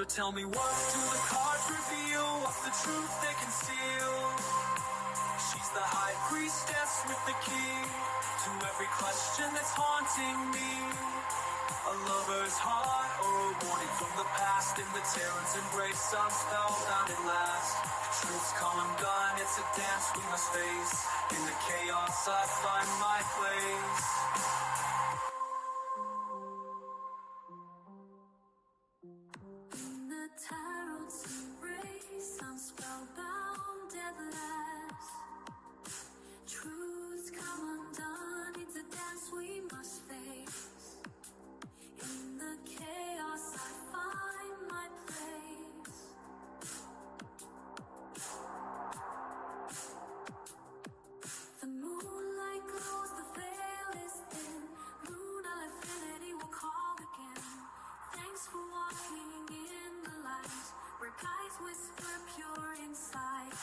So tell me, what do the cards reveal? What's the truth they conceal? She's the high priestess with the key to every question that's haunting me. A lover's heart or a warning from the past. In the terror's embrace, I'm spellbound at last. Truth's come undone, it's a dance we must face. In the chaos, I find my place. In the tarot's embrace, I'm spellbound at last. Truth's come undone, it's a dance we must face. In the chaos, I find my place. The moonlight glows, the veil is thin. Lunar affinity will call again. Thanks for walking in the light, where guides whisper pure insight.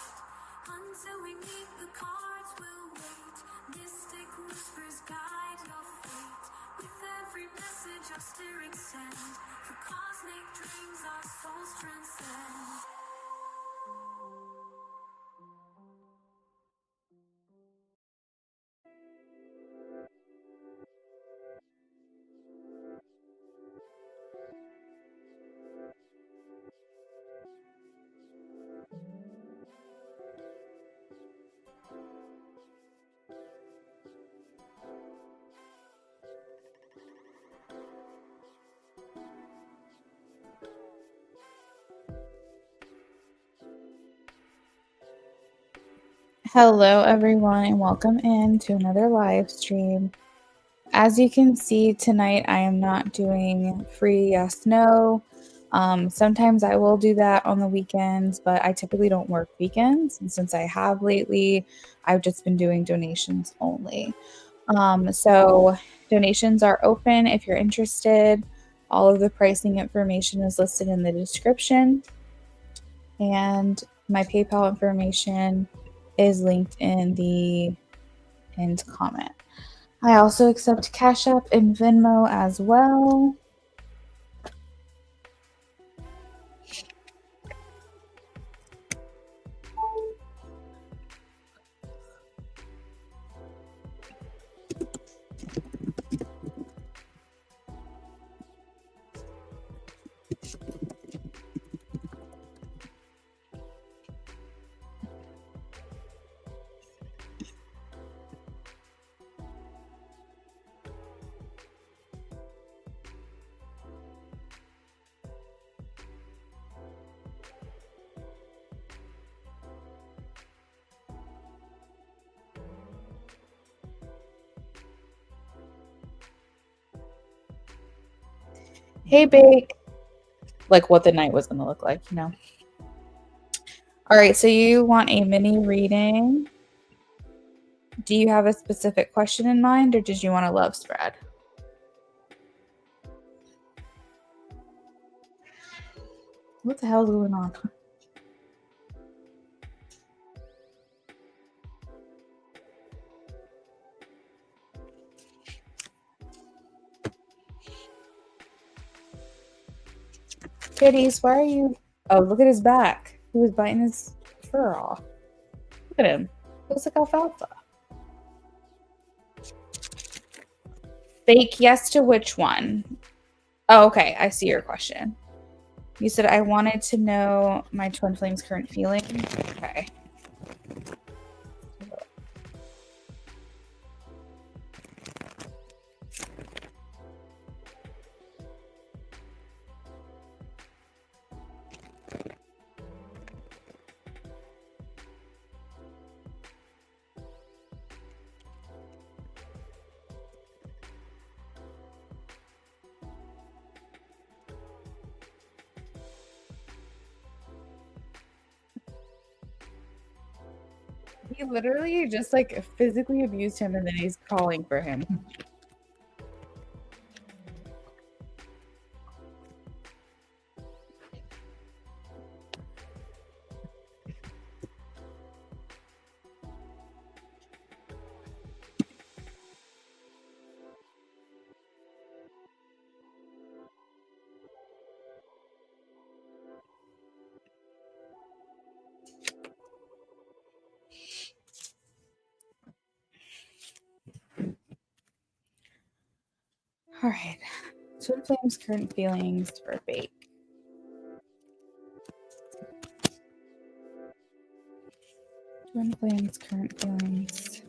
Until we meet, the cards will wait. Mystic whispers guide your fate. With every message our spirits send, for cosmic dreams our souls transcend. Hello everyone and welcome in to another live stream. As you can see tonight, I am not doing free yes no. Sometimes I will do that on the weekends, but I typically don't work weekends, and since I have lately, I've just been doing donations only. So donations are open if you're interested. All of the pricing information is listed in the description, and my PayPal information is linked in the pinned comment. I also accept Cash App and Venmo as well. Hey, Bake. Like what the night was going to look like, you know. All right, so you want a mini reading. Do you have a specific question in mind, or did you want a love spread? What the hell is going on? Kitties, why are you... Oh, look at his back. He was biting his fur off. Look at him. Looks like alfalfa. Bake yes to which one? Oh, okay. I see your question. You said I wanted to know my twin flame's current feeling. Okay. He literally just like physically abused him and then he's calling for him. All right. Twin Flames current feelings for bake. Twin Flames current feelings.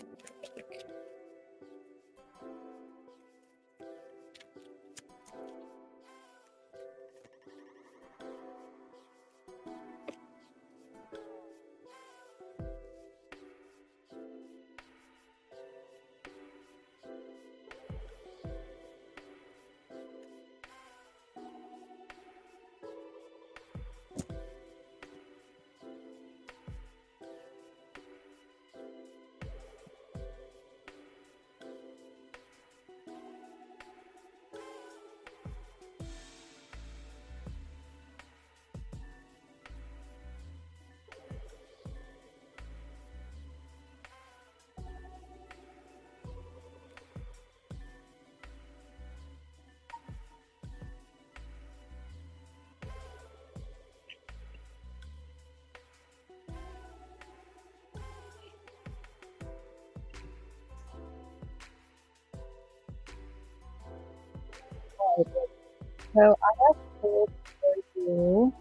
So I have pulled for you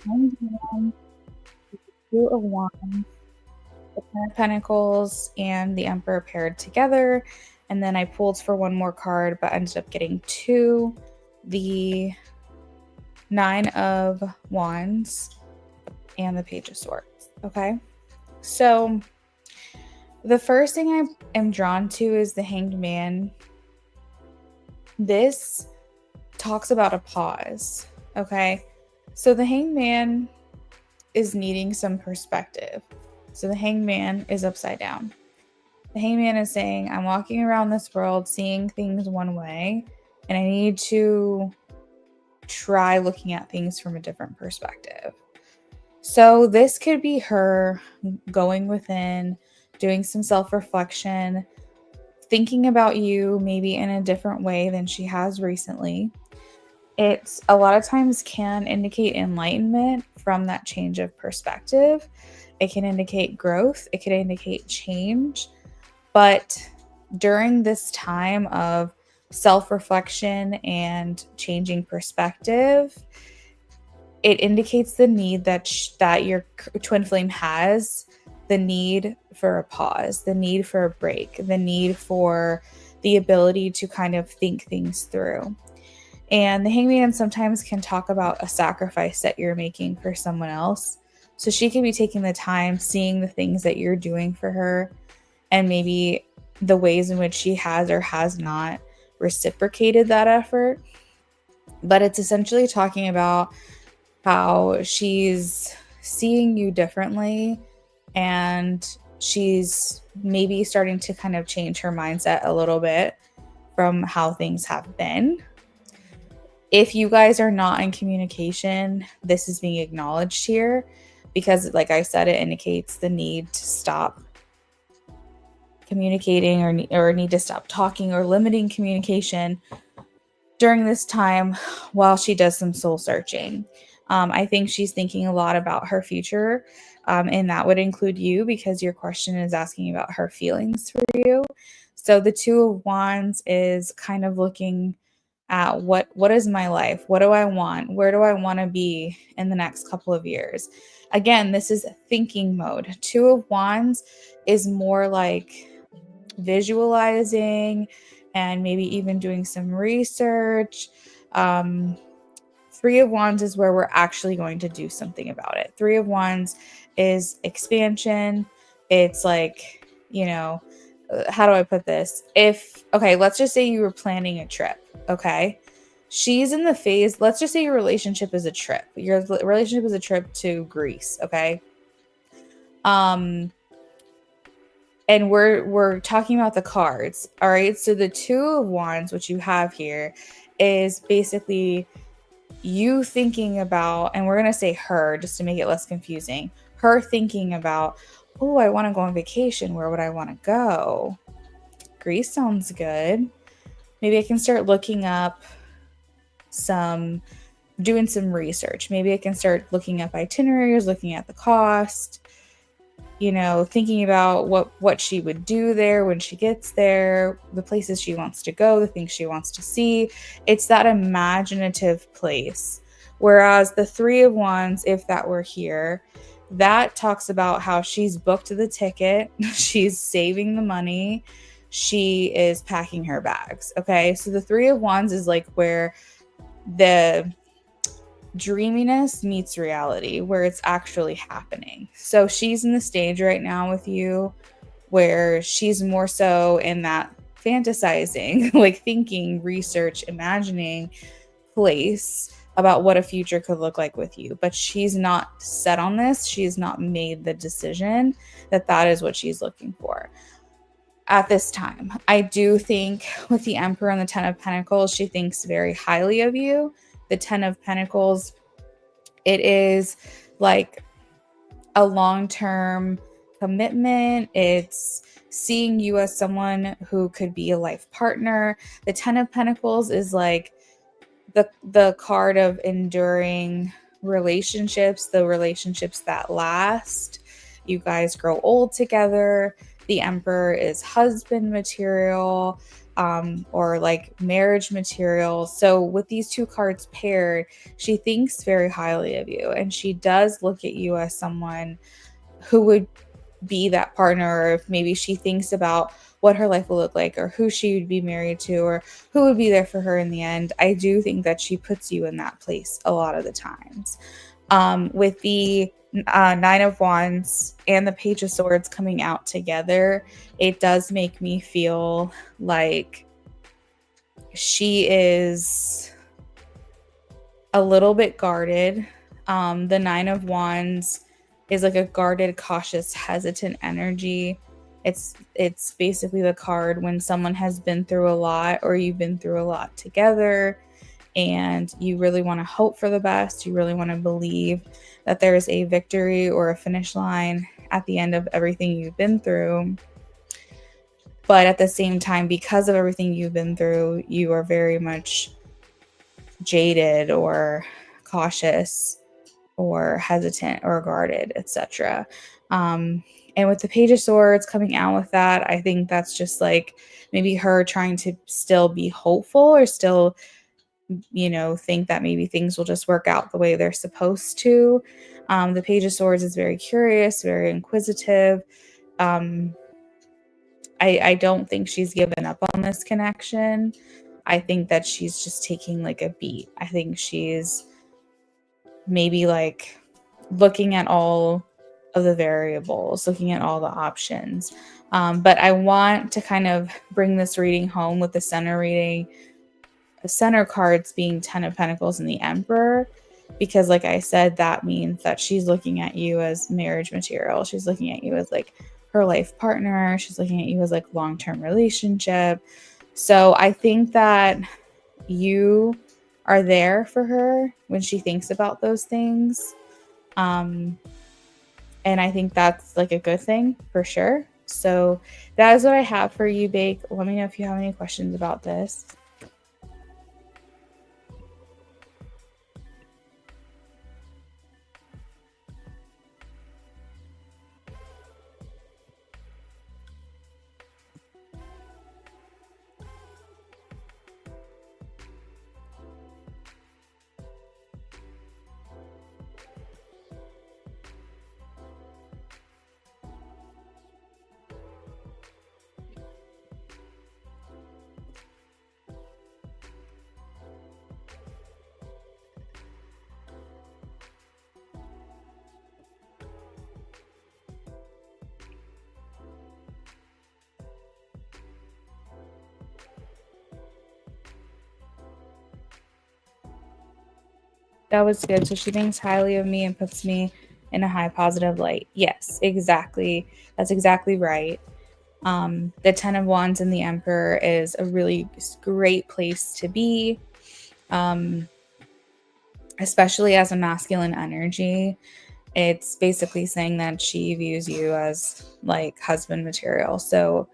Hanged Man, Two of Wands, the Ten of Pentacles, and the Emperor paired together. And then I pulled for one more card, but ended up getting two. The Nine of Wands and the Page of Swords. Okay. So the first thing I am drawn to is the Hanged Man. This talks about a pause. Okay. So the Hanged Man is needing some perspective. So the Hanged Man is upside down. The Hanged Man is saying, I'm walking around this world seeing things one way, and I need to try looking at things from a different perspective. So this could be her going within, doing some self-reflection, thinking about you maybe in a different way than she has recently. It's a lot of times can indicate enlightenment from that change of perspective. It can indicate growth. It can indicate change. But during this time of self-reflection and changing perspective, it indicates the need that your twin flame has, the need for a pause, the need for a break, the need for the ability to kind of think things through. And the Hangman sometimes can talk about a sacrifice that you're making for someone else. So she can be taking the time, seeing the things that you're doing for her, and maybe the ways in which she has or has not reciprocated that effort. But it's essentially talking about how she's seeing you differently, and she's maybe starting to kind of change her mindset a little bit from how things have been. If you guys are not in communication, this is being acknowledged here because, like I said, it indicates the need to stop communicating or need to stop talking or limiting communication during this time while she does some soul searching. I think she's thinking a lot about her future, and that would include you because your question is asking about her feelings for you. So the Two of Wands is kind of looking at what is my life? What do I want? Where do I want to be in the next couple of years? Again, this is thinking mode. Two of Wands is more like visualizing and maybe even doing some research. Three of Wands is where we're actually going to do something about it. Three of Wands is expansion. It's like, how do I put this? Okay, let's just say you were planning a trip, okay? She's in the phase, let's just say your relationship is a trip. Your relationship is a trip to Greece, okay? And we're talking about the cards, all right? So the Two of Wands, which you have here, is basically you thinking about, and we're going to say her just to make it less confusing, her thinking about, oh, I want to go on vacation. Where would I want to go? Greece sounds good. Maybe I can start looking up doing some research. Maybe I can start looking up itineraries, looking at the cost. thinking about what she would do there when she gets there, the places she wants to go, the things she wants to see. It's that imaginative place. Whereas the Three of Wands, if that were here, that talks about how she's booked the ticket, she's saving the money, she is packing her bags. Okay, so the Three of Wands is like where the dreaminess meets reality, where it's actually happening. So she's in the stage right now with you where she's more so in that fantasizing, like thinking, research, imagining place about what a future could look like with you. But she's not set on this. She's not made the decision that that is what she's looking for at this time. I do think with the Emperor and the Ten of Pentacles, she thinks very highly of you. The Ten of Pentacles, it is like a long-term commitment. It's seeing you as someone who could be a life partner. The Ten of Pentacles is like the card of enduring relationships, the relationships that last. You guys grow old together. The Emperor is husband material, or like marriage material. So with these two cards paired, she thinks very highly of you, and she does look at you as someone who would be that partner, or if maybe she thinks about what her life will look like, or who she would be married to, or who would be there for her in the end. I do think that she puts you in that place a lot of the times. With the Nine of Wands and the Page of Swords coming out together, it does make me feel like she is a little bit guarded. The Nine of Wands is like a guarded, cautious, hesitant energy. It's basically the card when someone has been through a lot, or you've been through a lot together, and you really want to hope for the best. You really want to believe that there's a victory or a finish line at the end of everything you've been through. But at the same time, because of everything you've been through, you are very much jaded or cautious or hesitant or guarded, etc. And with the Page of Swords coming out with that, I think that's just like maybe her trying to still be hopeful, or still, think that maybe things will just work out the way they're supposed to. The Page of Swords is very curious, very inquisitive. I don't think she's given up on this connection. I think that she's just taking like a beat. I think she's maybe like looking at all of the variables, looking at all the options. But I want to kind of bring this reading home with the center reading, the center cards being Ten of Pentacles and the Emperor, because like I said, that means that she's looking at you as marriage material. She's looking at you as like her life partner. She's looking at you as like long-term relationship. So I think that you are there for her when she thinks about those things. And I think that's like a good thing for sure. So that is what I have for you, Bake. Let me know if you have any questions about this. That was good. So she thinks highly of me and puts me in a high positive light. Yes, exactly. That's exactly right. The Ten of Wands and the Emperor is a really great place to be, especially as a masculine energy. It's basically saying that she views you as like husband material. So,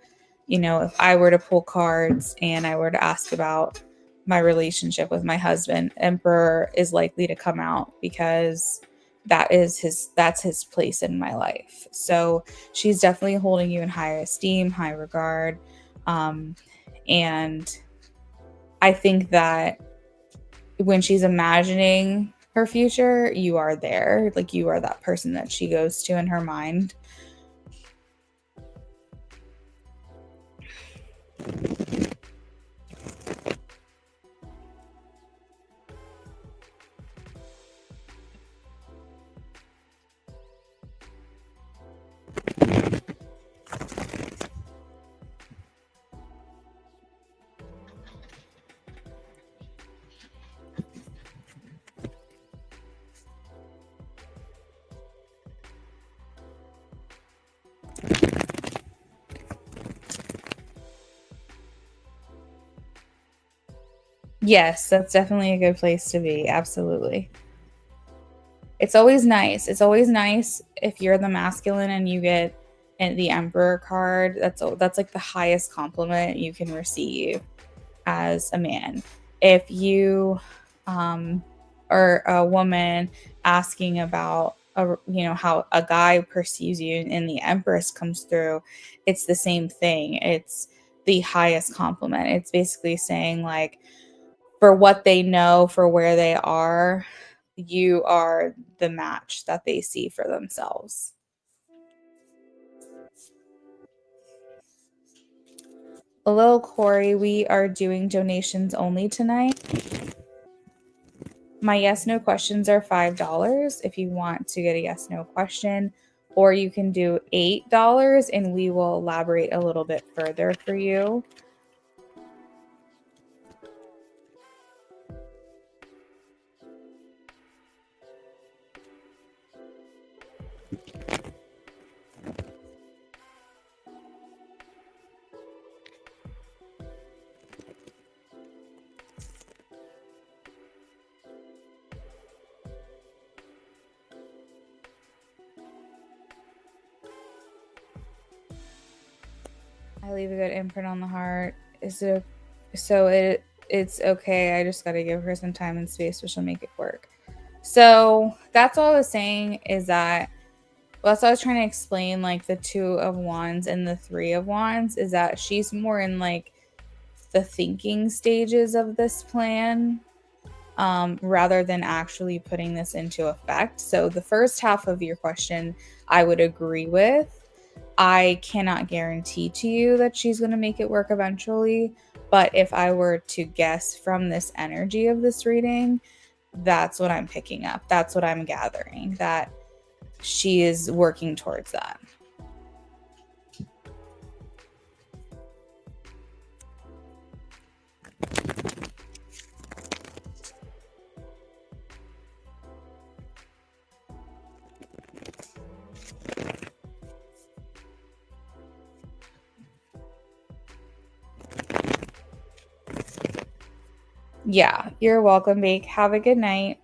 if I were to pull cards and I were to ask about my relationship with my husband, Emperor is likely to come out, because that's his place in my life. So she's definitely holding you in high esteem, high regard. And I think that when she's imagining her future, you are there. Like, you are that person that she goes to in her mind. Yes, that's definitely a good place to be. Absolutely. It's always nice. It's always nice if you're the masculine and you get the Emperor card. That's like the highest compliment you can receive as a man. If you are a woman asking about how a guy perceives you and the Empress comes through, it's the same thing. It's the highest compliment. It's basically saying, like, for what they know, for where they are, you are the match that they see for themselves. Hello, Corey. We are doing donations only tonight. My yes no questions are $5 if you want to get a yes no question, or you can do $8 and we will elaborate a little bit further for you. I leave a good imprint on the heart. It's okay. I just got to give her some time and space, which will make it work. So that's all I was saying, is that, well, that's what I was trying to explain, like the Two of Wands and the Three of Wands, is that she's more in like the thinking stages of this plan, rather than actually putting this into effect. So the first half of your question, I would agree with. I cannot guarantee to you that she's going to make it work eventually. But if I were to guess from this energy of this reading, that's what I'm picking up. That's what I'm gathering, that she is working towards that. Yeah, you're welcome, Bake. Have a good night.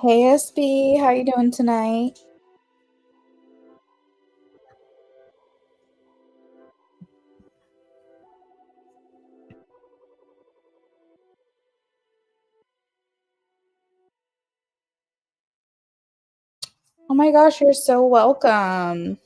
Hey SB, how you doing tonight? Oh my gosh, you're so welcome.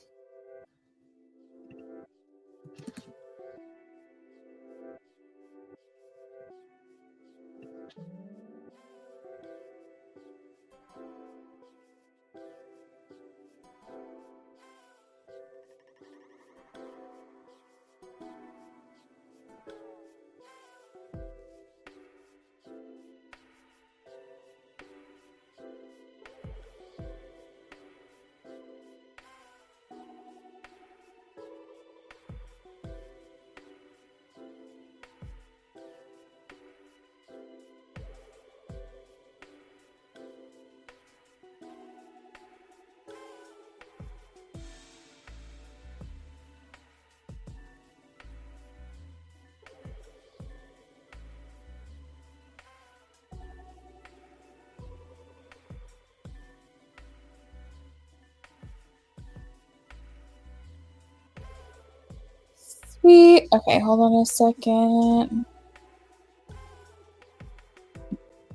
Sweet. Okay, hold on a second.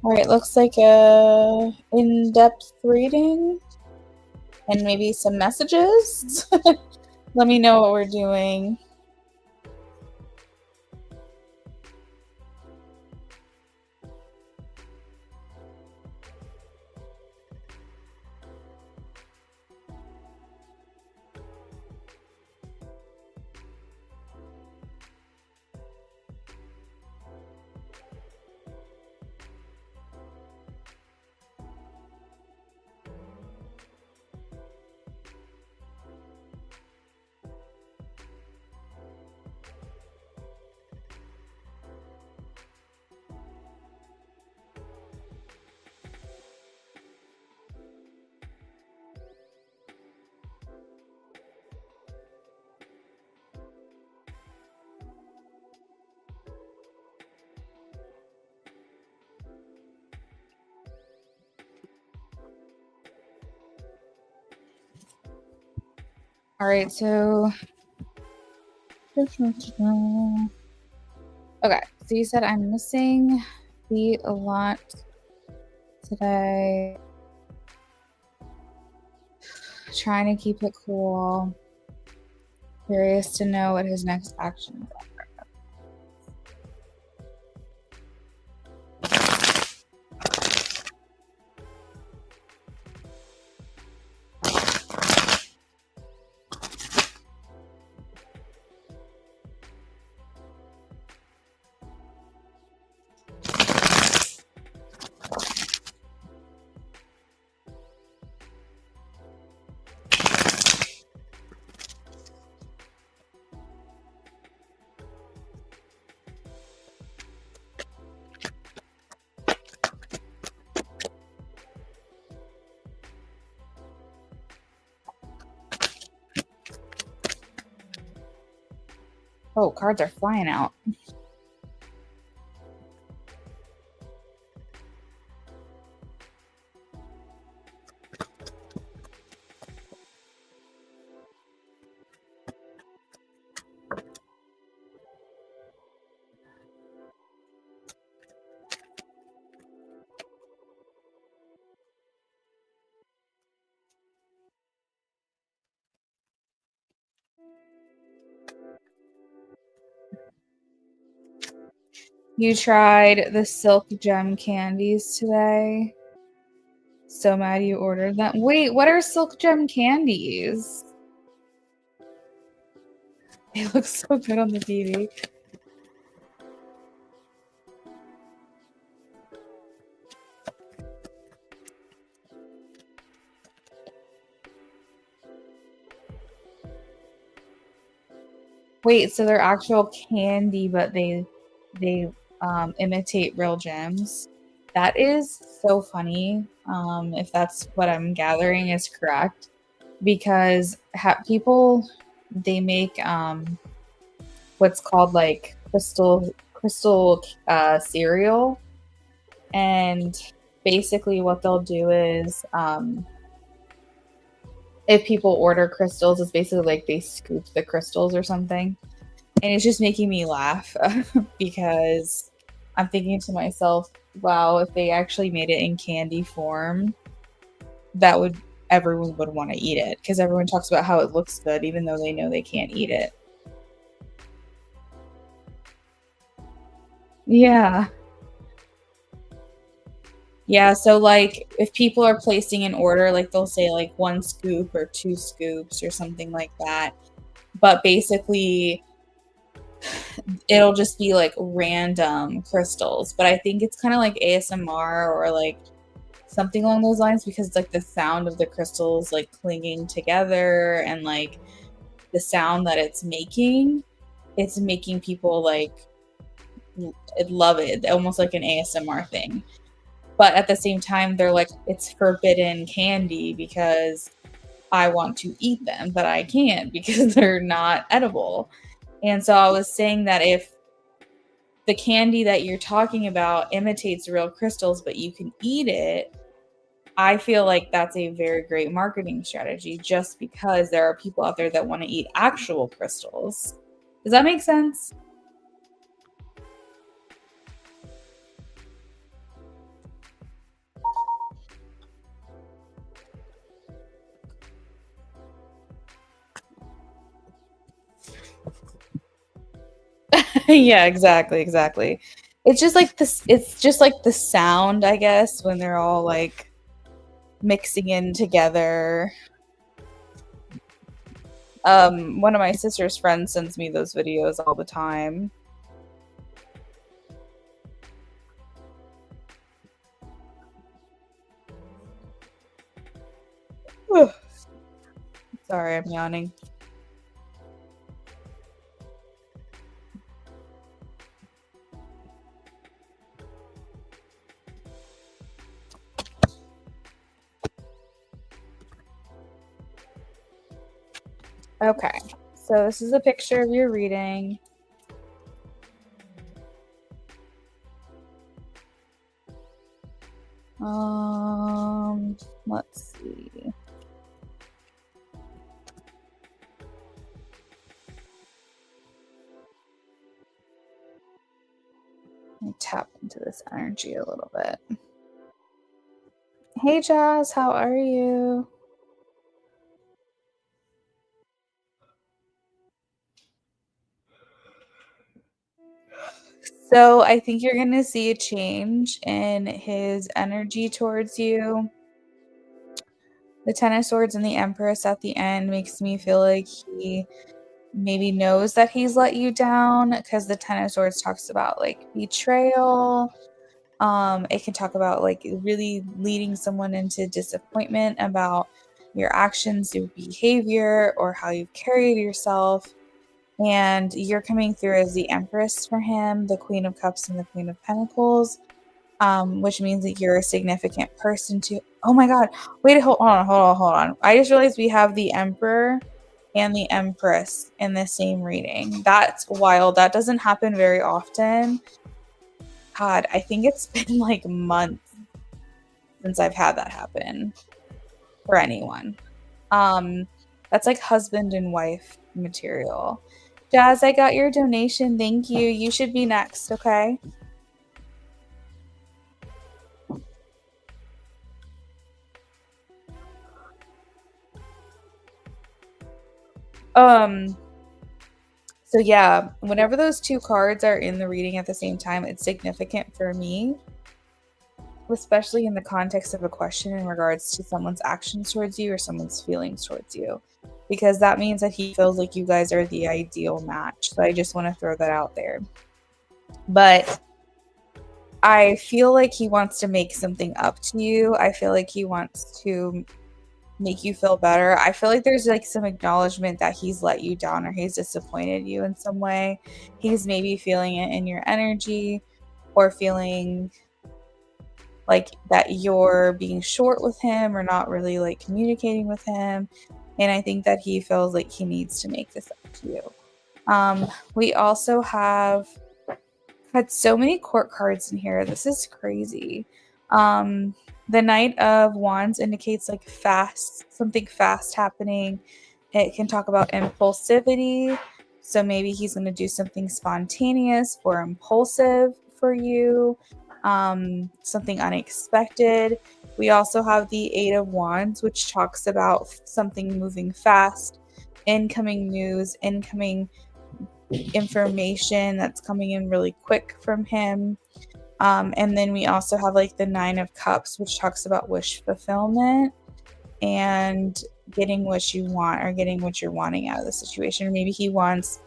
All right, looks like a in-depth reading and maybe some messages. Let me know what we're doing. All right, so okay, so you said I'm missing beat a lot today. Trying to keep it cool. Curious to know what his next action is. Oh, cards are flying out. You tried the silk gem candies today. So mad you ordered them. Wait, what are silk gem candies? They look so good on the TV. Wait, so they're actual candy, but they imitate real gems. That is so funny. If that's what I'm gathering is correct, because people they make what's called like crystal cereal, and basically what they'll do is if people order crystals, it's basically like they scoop the crystals or something. And it's just making me laugh because I'm thinking to myself, wow, if they actually made it in candy form, that would everyone would want to eat it because everyone talks about how it looks good even though they know they can't eat it. Yeah. Yeah, so like if people are placing an order, like they'll say like 1 scoop or 2 scoops or something like that. But basically it'll just be like random crystals. But I think it's kind of like ASMR or like something along those lines because it's like the sound of the crystals like clinging together and like the sound that it's making people like love it, almost like an ASMR thing. But at the same time, they're like, it's forbidden candy because I want to eat them, but I can't because they're not edible. And so I was saying that if the candy that you're talking about imitates real crystals, but you can eat it, I feel like that's a very great marketing strategy just because there are people out there that want to eat actual crystals. Does that make sense? Yeah, exactly. It's just like this it's just like the sound, I guess, when they're all like mixing in together. One of my sister's friends sends me those videos all the time. Sorry, I'm yawning. Okay, so this is a picture of your reading. Let's see. Let me tap into this energy a little bit. Hey Jazz, how are you? So I think you're gonna see a change in his energy towards you. The Ten of Swords and the Empress at the end makes me feel like he maybe knows that he's let you down because the Ten of Swords talks about like betrayal. It can talk about like really leading someone into disappointment about your actions, your behavior, or how you've carried yourself. And you're coming through as the Empress for him, the Queen of Cups and the Queen of Pentacles, which means that you're a significant person to. Oh my God! Wait, hold on. I just realized we have the Emperor and the Empress in the same reading. That's wild. That doesn't happen very often. God, I think it's been like months since I've had that happen for anyone. That's like husband and wife material. Jazz, I got your donation. Thank you. You should be next, okay? Um, so yeah, whenever those two cards are in the reading at the same time, it's significant for me, especially in the context of a question in regards to someone's actions towards you or someone's feelings towards you, because that means that he feels like you guys are the ideal match. So I just want to throw that out there. But I feel like he wants to make something up to you. I feel like he wants to make you feel better. I feel like there's like some acknowledgement that he's let you down or he's disappointed you in some way. He's maybe feeling it in your energy or feeling like that you're being short with him or not really like communicating with him. And I think that he feels like he needs to make this up to you. We also have had so many court cards in here. This is crazy. The Knight of Wands indicates like something fast happening. It can talk about impulsivity. So maybe he's going to do something spontaneous or impulsive for you, something unexpected. We also have the Eight of Wands, which talks about something moving fast, incoming news, incoming information that's coming in really quick from him. And then we also have like the Nine of Cups, which talks about wish fulfillment and getting what you want or getting what you're wanting out of the situation. Maybe he wants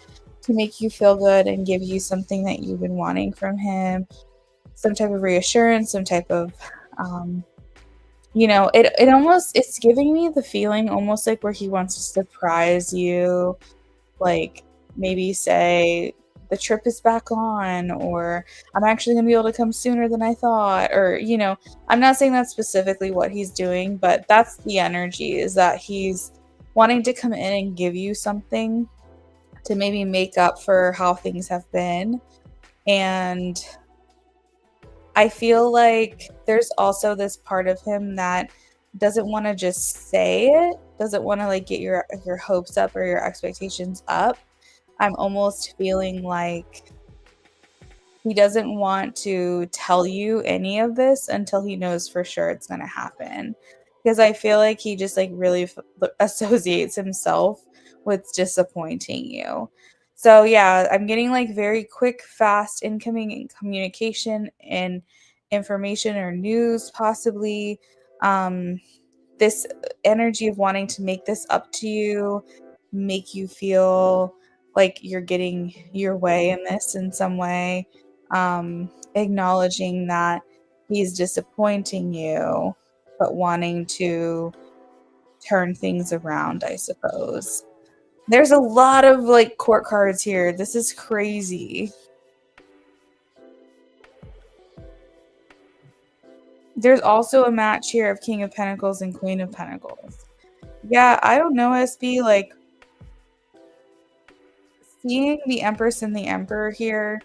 to make you feel good and give you something that you've been wanting from him, some type of reassurance, some type of, it's giving me the feeling almost like where he wants to surprise you, like maybe say the trip is back on, or I'm actually going to be able to come sooner than I thought, or, I'm not saying that's specifically what he's doing, but that's the energy, is that he's wanting to come in and give you something to maybe make up for how things have been. And I feel like there's also this part of him that doesn't want to just say it, doesn't want to like get your hopes up or your expectations up. I'm almost feeling like he doesn't want to tell you any of this until he knows for sure it's going to happen. Because I feel like he just like really associates himself with disappointing you. So yeah, I'm getting like very quick, fast incoming communication and information or news possibly. This energy of wanting to make this up to you, make you feel like you're getting your way in this in some way, acknowledging that he's disappointing you, but wanting to turn things around, I suppose. There's a lot of like court cards here. This is crazy. There's also a match here of King of Pentacles and Queen of Pentacles. Yeah, I don't know, SB, like seeing the Empress and the Emperor here,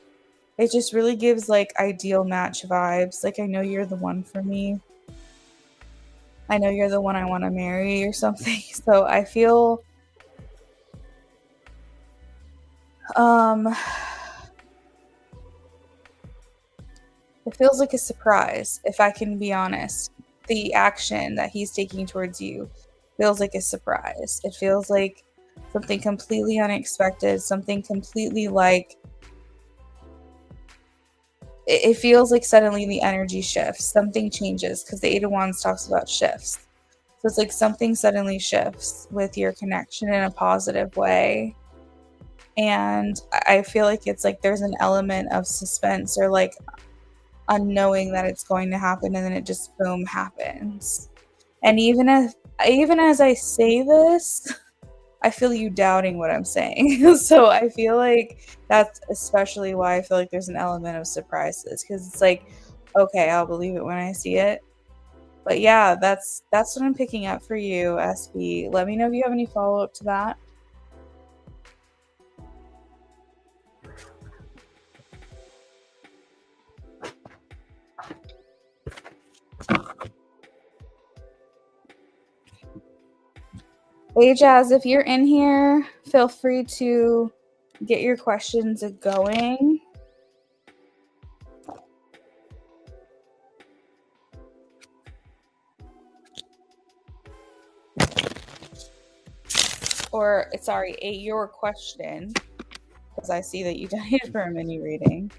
it just really gives like ideal match vibes. Like, I know you're the one for me. I know you're the one I want to marry or something. So I feel it feels like a surprise, if I can be honest. The action that he's taking towards you feels like a surprise. It feels like something completely unexpected, something completely like it feels like suddenly the energy shifts, something changes, because the Eight of Wands talks about shifts. So it's like something suddenly shifts with your connection in a positive way. And I feel like it's like there's an element of suspense or like unknowing that it's going to happen, and then it just boom happens. And even as I say this, I feel you doubting what I'm saying. So I feel like that's especially why I feel like there's an element of surprises, because it's like, okay, I'll believe it when I see it. But yeah, that's what I'm picking up for you, SB. Let me know if you have any follow-up to that. Hey Jazz, if you're in here, feel free to get your questions going. Or, sorry, your question, because I see that you donated for a mini reading.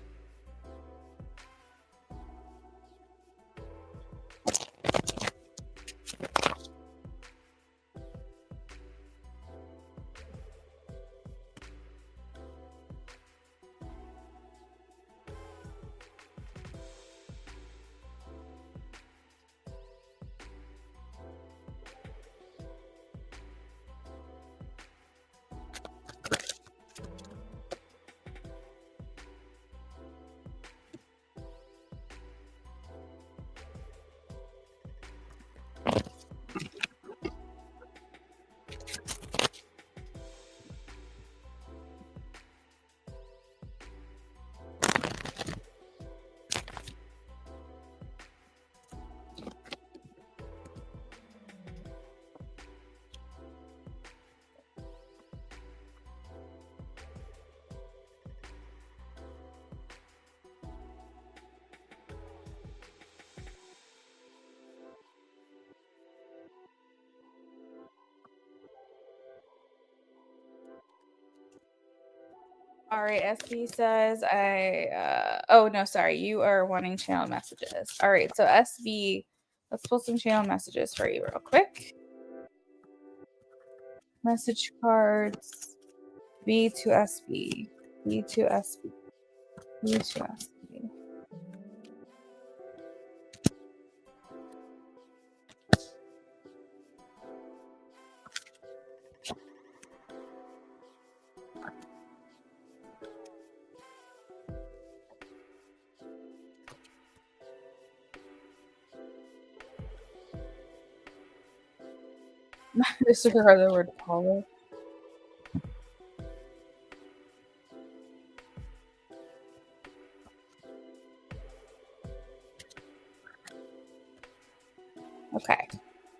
All right, SB says oh no, sorry, you are wanting channel messages. All right, so SB, let's pull some channel messages for you real quick. Message cards. B to SB. B to SB. B to SB. Disregard the word caller. Okay.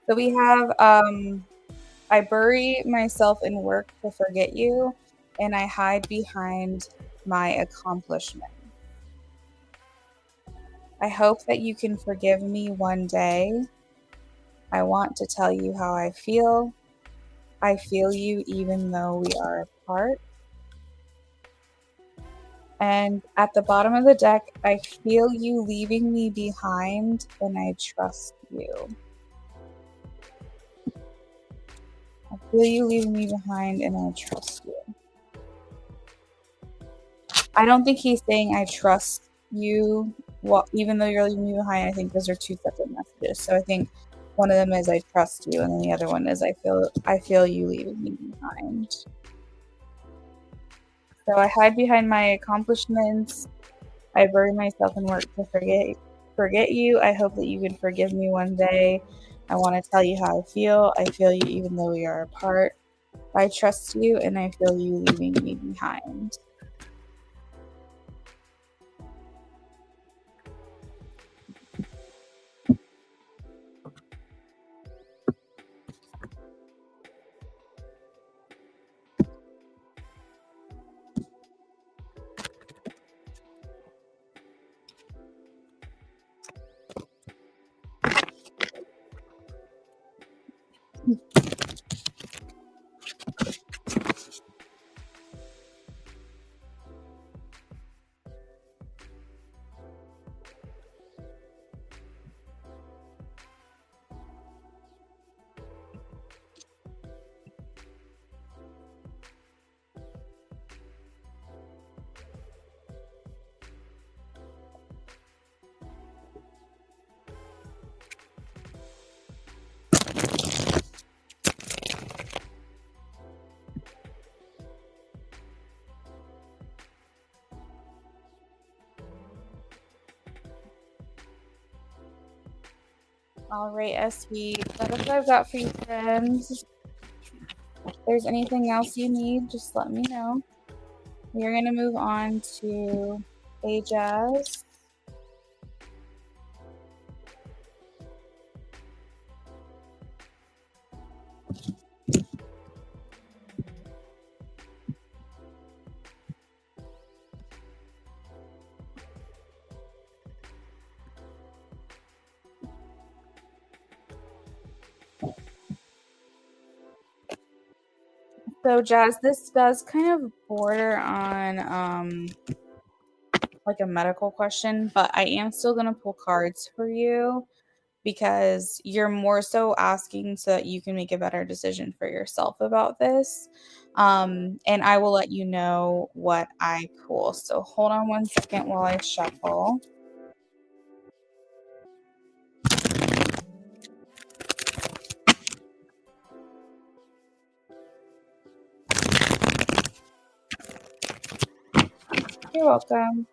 So we have I bury myself in work to forget you, and I hide behind my accomplishment. I hope that you can forgive me one day. I want to tell you how I feel. I feel you even though we are apart. And at the bottom of the deck, I feel you leaving me behind and I trust you. I feel you leaving me behind and I trust you. I don't think he's saying I trust you. Well, even though you're leaving me behind, I think those are two separate messages. So I think one of them is I trust you, and then the other one is I feel you leaving me behind. So I hide behind my accomplishments. I bury myself in work to forget you. I hope that you can forgive me one day. I want to tell you how I feel. I feel you even though we are apart. I trust you, and I feel you leaving me behind. All right, SB, that's what I've got for you, friends. If there's anything else you need, just let me know. We're going to move on to Ajaz. So, Jazz, this does kind of border on like a medical question, but I am still going to pull cards for you because you're more so asking so that you can make a better decision for yourself about this. And I will let you know what I pull. So, hold on one second while I shuffle. You're welcome.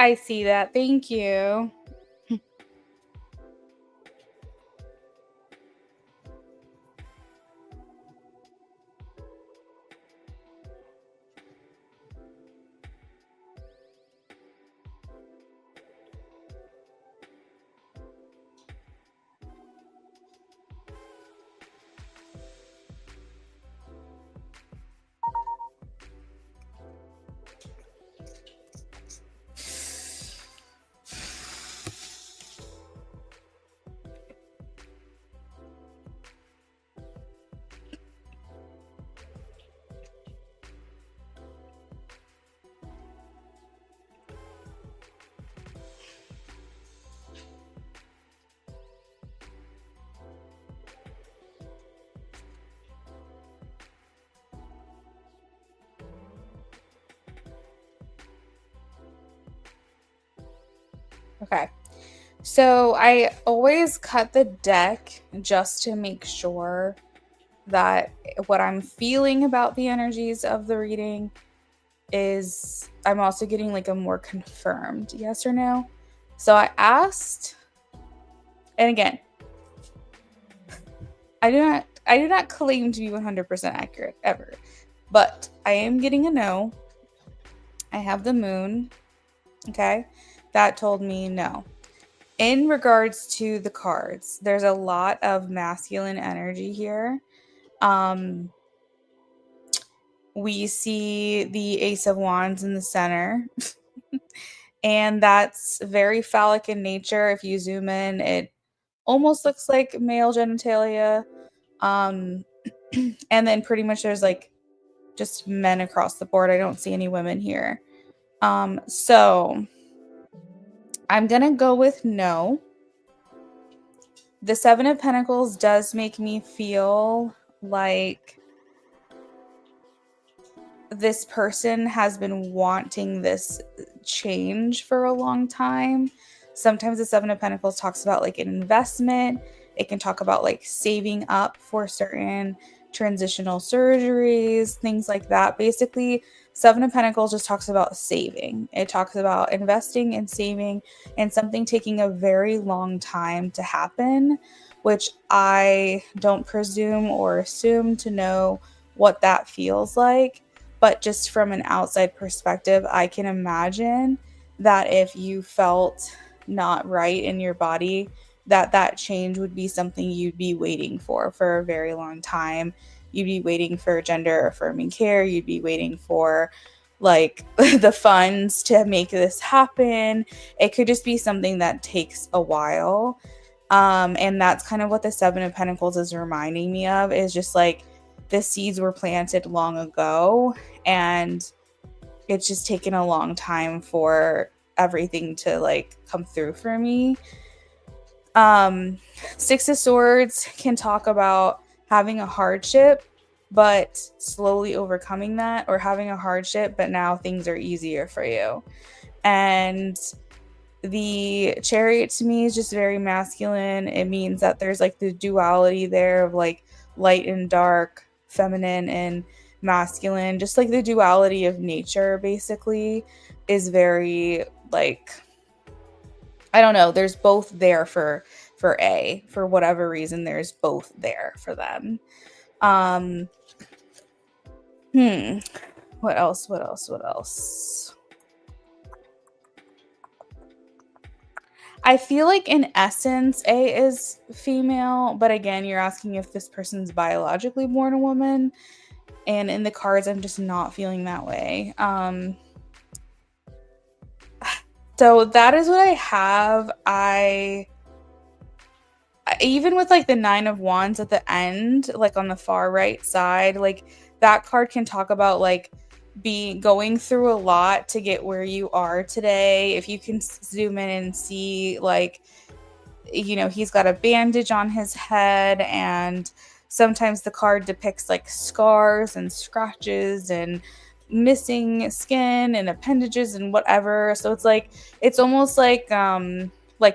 I see that. Thank you. Okay. So I always cut the deck just to make sure that what I'm feeling about the energies of the reading is I'm also getting like a more confirmed yes or no. So I asked, and again, I do not claim to be 100% accurate ever, but I am getting a no. I have the moon, okay? That told me no. In regards to the cards, there's a lot of masculine energy here. We see the Ace of Wands in the center, and that's very phallic in nature. If you zoom in, it almost looks like male genitalia. Um, and then pretty much there's like just men across the board. I don't see any women here. So I'm gonna go with no. The Seven of Pentacles does make me feel like this person has been wanting this change for a long time. Sometimes the Seven of Pentacles talks about like an investment. It can talk about like saving up for certain transitional surgeries, things like that. Basically, Seven of Pentacles just talks about saving. It talks about investing and saving and something taking a very long time to happen, which I don't presume or assume to know what that feels like. But just from an outside perspective, I can imagine that if you felt not right in your body, that change would be something you'd be waiting for a very long time. You'd be waiting for gender affirming care. You'd be waiting for like the funds to make this happen. It could just be something that takes a while. And that's kind of what the Seven of Pentacles is reminding me of, is just like the seeds were planted long ago and it's just taken a long time for everything to like come through for me. Six of Swords can talk about having a hardship but slowly overcoming that, or having a hardship but now things are easier for you. And the Chariot to me is just very masculine. It means that there's like the duality there of like light and dark, feminine and masculine. Just like the duality of nature basically is very like, I don't know, there's both there for whatever reason, there's both there for them. um what else? I feel like in essence, A is female, but again, you're asking if this person's biologically born a woman, and in the cards, I'm just not feeling that way. So that is what I have. I even with like the Nine of Wands at the end, like on the far right side, like that card can talk about like going through a lot to get where you are today. If you can zoom in and see, like, you know, he's got a bandage on his head, and sometimes the card depicts like scars and scratches and missing skin and appendages and whatever. So it's like, it's almost like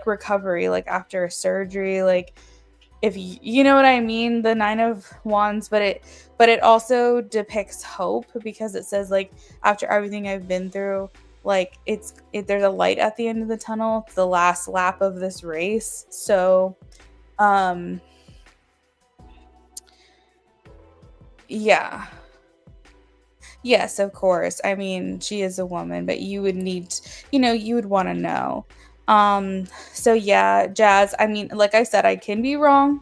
recovery, like after a surgery, like, if you know what I mean, the Nine of Wands. But it also depicts hope, because it says like, after everything I've been through, like there's a light at the end of the tunnel. It's the last lap of this race. So yeah. Yes, of course. I mean, she is a woman, but you would need, you would want to know. So yeah, Jazz, I mean, like I said, I can be wrong.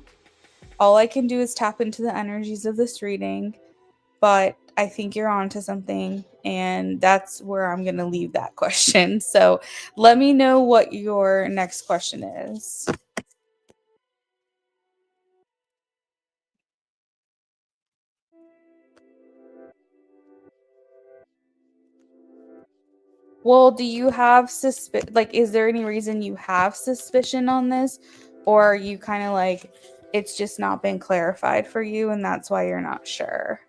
All I can do is tap into the energies of this reading, but I think you're onto something, and that's where I'm going to leave that question. So let me know what your next question is. Well, do you have like, is there any reason you have suspicion on this, or are you kind of like it's just not been clarified for you and that's why you're not sure?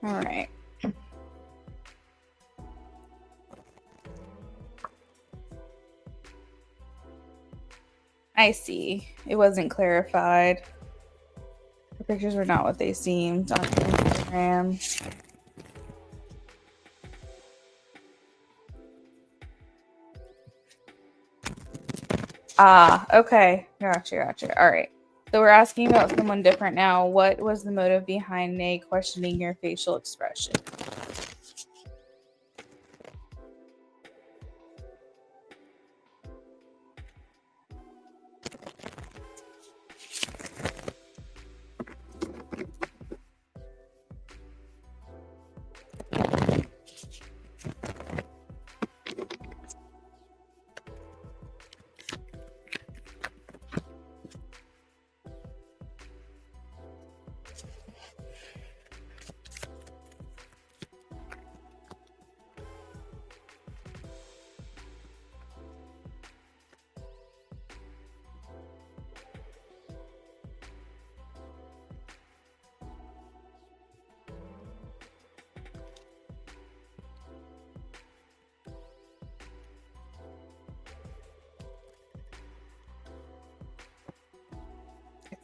All right. I see. It wasn't clarified. The pictures were not what they seemed on Instagram. Ah, okay. Gotcha. All right. So we're asking about someone different now. What was the motive behind Nay questioning your facial expression?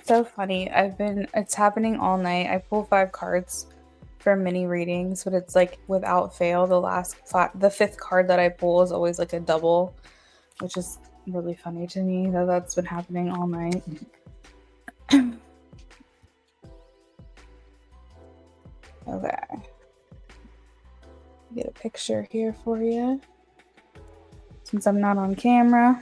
So funny. It's happening all night. I pull 5 cards for mini readings, but it's like without fail, the fifth card that I pull is always like a double, which is really funny to me that that's been happening all night. Okay. Get a picture here for you since I'm not on camera.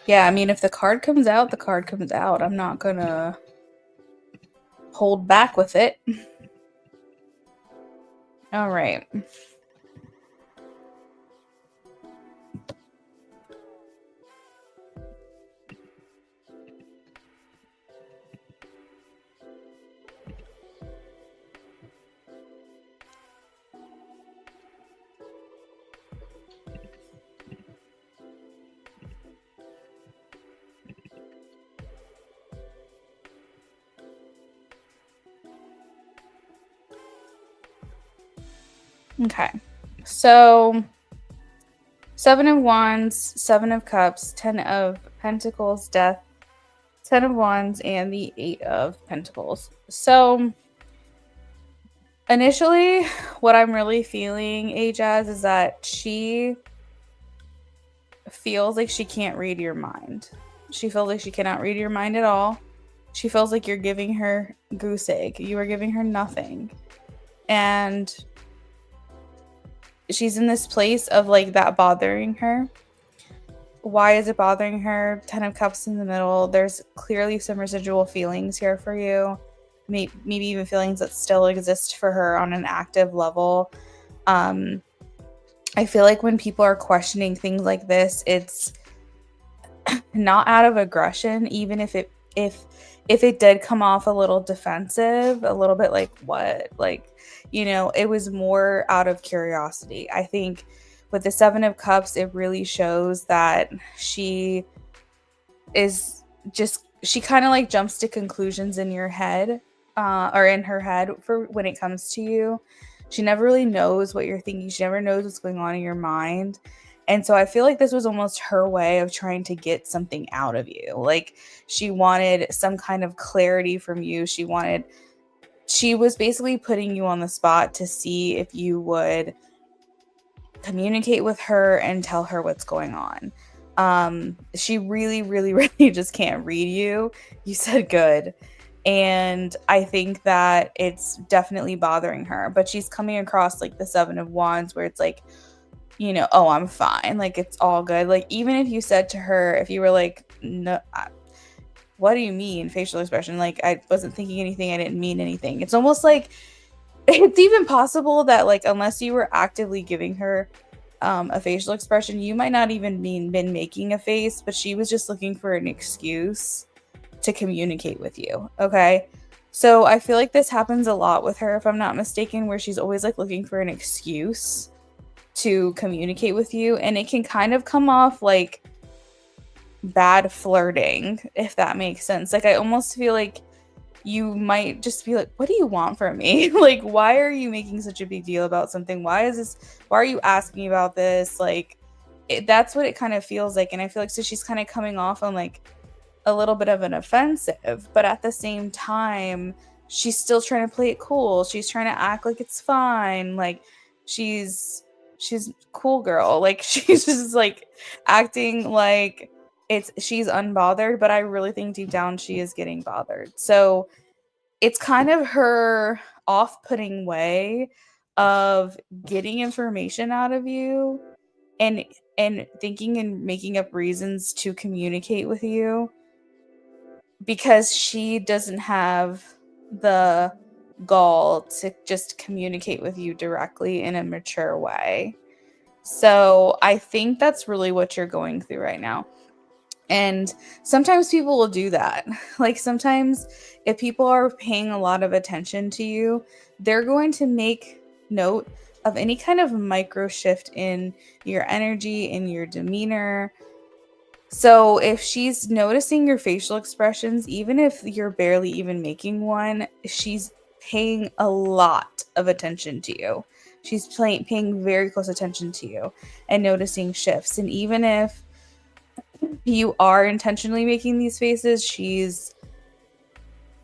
Yeah, I mean, if the card comes out, the card comes out. I'm not gonna hold back with it. All right. Okay. So, Seven of Wands, Seven of Cups, Ten of Pentacles, Death, Ten of Wands, and the Eight of Pentacles. So, initially, what I'm really feeling, Ajaz, is that she feels like she can't read your mind. She feels like she cannot read your mind at all. She feels like you're giving her goose egg. You are giving her nothing. And she's in this place of like that bothering her. Why is it bothering her? 10 of Cups in the middle. There's clearly some residual feelings here for you. Maybe even feelings that still exist for her on an active level. I feel like when people are questioning things like this, it's not out of aggression, even if it did come off a little defensive, a little bit like what, like, it was more out of curiosity. I think with the Seven of Cups, it really shows that she is just, she kind of like jumps to conclusions in your head, or in her head, for when it comes to you. She never really knows what you're thinking. She never knows what's going on in your mind. And so I feel like this was almost her way of trying to get something out of you. Like, she wanted some kind of clarity from you. She was basically putting you on the spot to see if you would communicate with her and tell her what's going on. She really, really, really just can't read you. You said good. And I think that it's definitely bothering her. But she's coming across like the Seven of Wands, where it's like, oh, I'm fine. Like, it's all good. Like, even if you said to her, if you were like, no, what do you mean facial expression? Like, I wasn't thinking anything. I didn't mean anything. It's almost like it's even possible that, like, unless you were actively giving her a facial expression, you might not even been making a face, but she was just looking for an excuse to communicate with you. Okay. So I feel like this happens a lot with her, if I'm not mistaken, where she's always like looking for an excuse to communicate with you. And it can kind of come off like bad flirting, if that makes sense. Like, I almost feel like you might just be like, what do you want from me? Like, why are you making such a big deal about something? Why are you asking about this? Like, that's what it kind of feels like. And I feel like, so she's kind of coming off on like a little bit of an offensive, but at the same time, she's still trying to play it cool. She's trying to act like it's fine. Like, she's cool girl. Like, she's just like acting like she's unbothered, but I really think deep down she is getting bothered. So it's kind of her off-putting way of getting information out of you, and thinking and making up reasons to communicate with you, because she doesn't have the gall to just communicate with you directly in a mature way. So I think that's really what you're going through right now. And sometimes people will do that. Like, sometimes if people are paying a lot of attention to you, they're going to make note of any kind of micro shift in your energy, in your demeanor. So if she's noticing your facial expressions, even if you're barely even making one, she's paying a lot of attention to you. She's paying very close attention to you and noticing shifts. And even if you are intentionally making these faces, she's